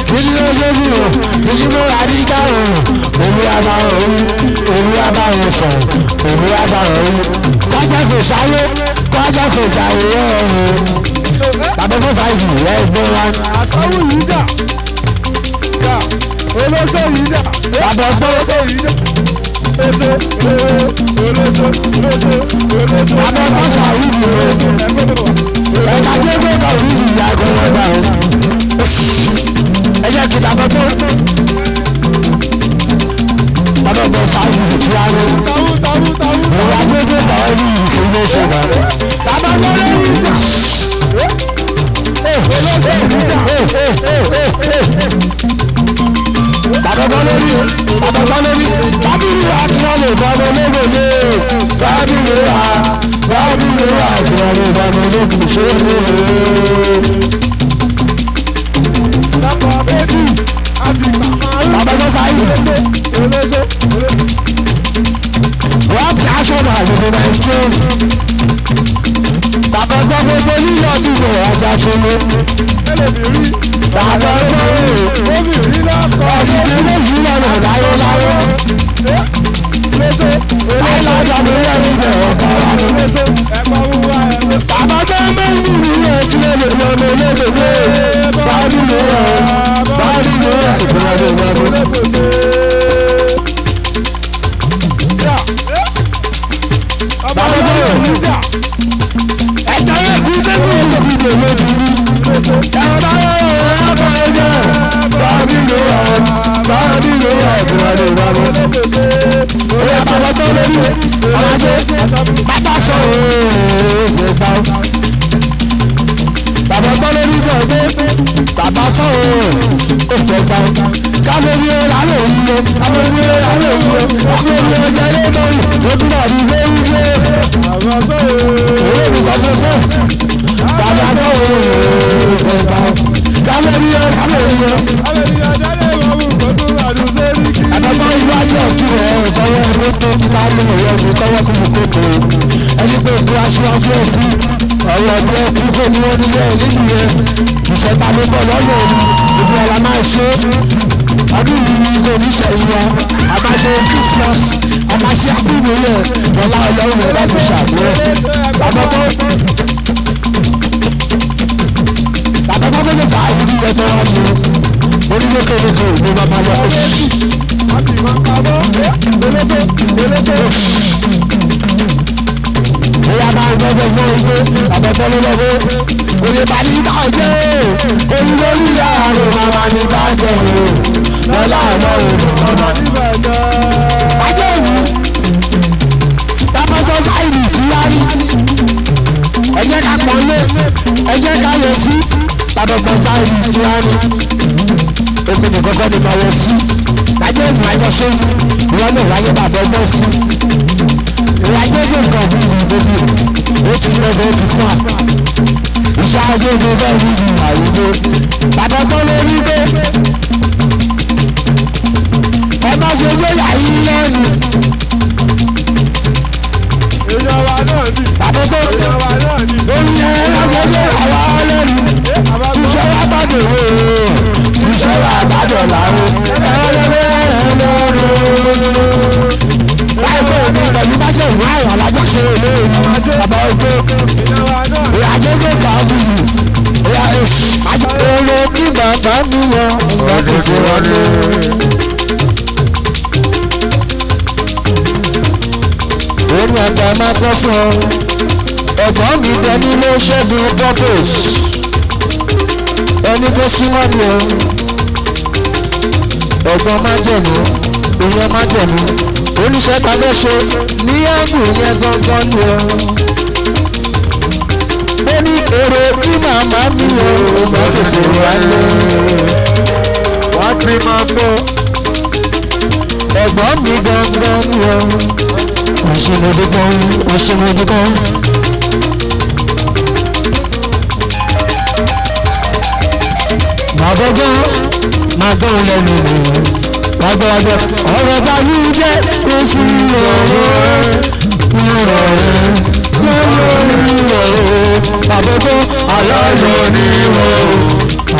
kí ni ló ṣe mú o kí ni mo rà ní káwọn òun abáwọn sọ̀rọ̀ òun abáwọn kọjá kò sáré kọjá kò gbà ìwé ọ̀hún. Bàbá fún fàájì rẹ̀ gbọ́ wa. Àsáwù yìí dà. Olóṣó yìí dà. Bàbá gbọ́. Bàbá gbọ́ sàrú mi rẹ̀. Ẹ̀ka tí ó gbé kọ̀ rí ìyá kan wọ́n gbà ó. Ẹ jẹ́ kí bàbá gbọ́. Bàbá gbọ́ sàrú mi tí a lè. Ìwà gbogbo bàbá rí ìkéwé ṣọ̀gbà. Bàbá gbọ́ lórí ìjà. Bàbá lórí tábìlì akínyàn lè bọ́ wọlé Ẹ̀gbọ́n Majemu, ìyẹn Majemu, oníṣẹ́ ta ló ṣe ní ẹ̀gùn yẹn gangan ni o. Ó ní èrò kí màmá mi o, mo tètè wálé. Wọ́n ti máa gbọ́. Ẹ̀gbọ́n mi gangan ni o. Òṣèmọ̀dúkọ́. Màgbọ́gbọ́ máa gbọ́ lẹ́nu mi. Wàgbọ́wàgbọ́ ọ̀rọ̀ bá ní jẹ́ oṣù lọ́wọ́ Àbọ̀gbọ́ aláyọ̀ ni wọ́n.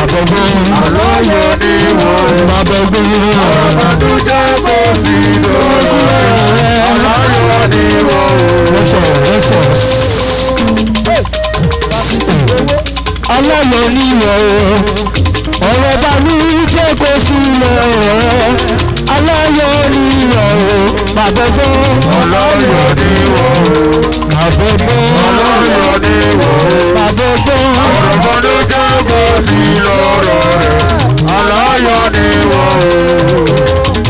Àbọ̀gbọ́ aláyọ̀ ni wọ́n. Àbọ̀gbọ́ ọ̀rọ̀ tó jẹ́ kó sí lọ́wọ́. Aláyọ̀ ni wọ́n. Aláyọ̀ ni wọ́n. Ọ̀rọ̀ bá ní jẹ́ kó sí lọ́wọ́. Aláyọ̀ ni wọ́n. Àbọ̀gbọ́ aláyọ̀ ni wọ́n. Àbọ̀gbọ́ aláyọ̀ ni wọ́n. Àbọ̀gbọ́ ọ̀rọ̀ bá ní jẹ́ kó sí lọ́rọ̀ rẹ̀. Aláyọ̀ ni wọ́n.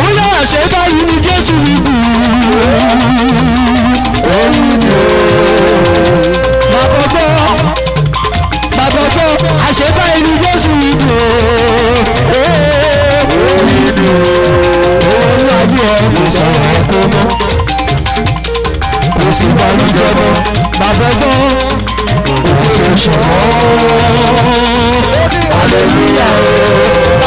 Ó yà ṣe báyìí ní Jésù wíwú. Àbọ̀gbọ́ àṣebáyìí ní Jésù wíwú. Kò sí bàbá gbọ́ òun ṣe ṣùgbọ́n hallelujah.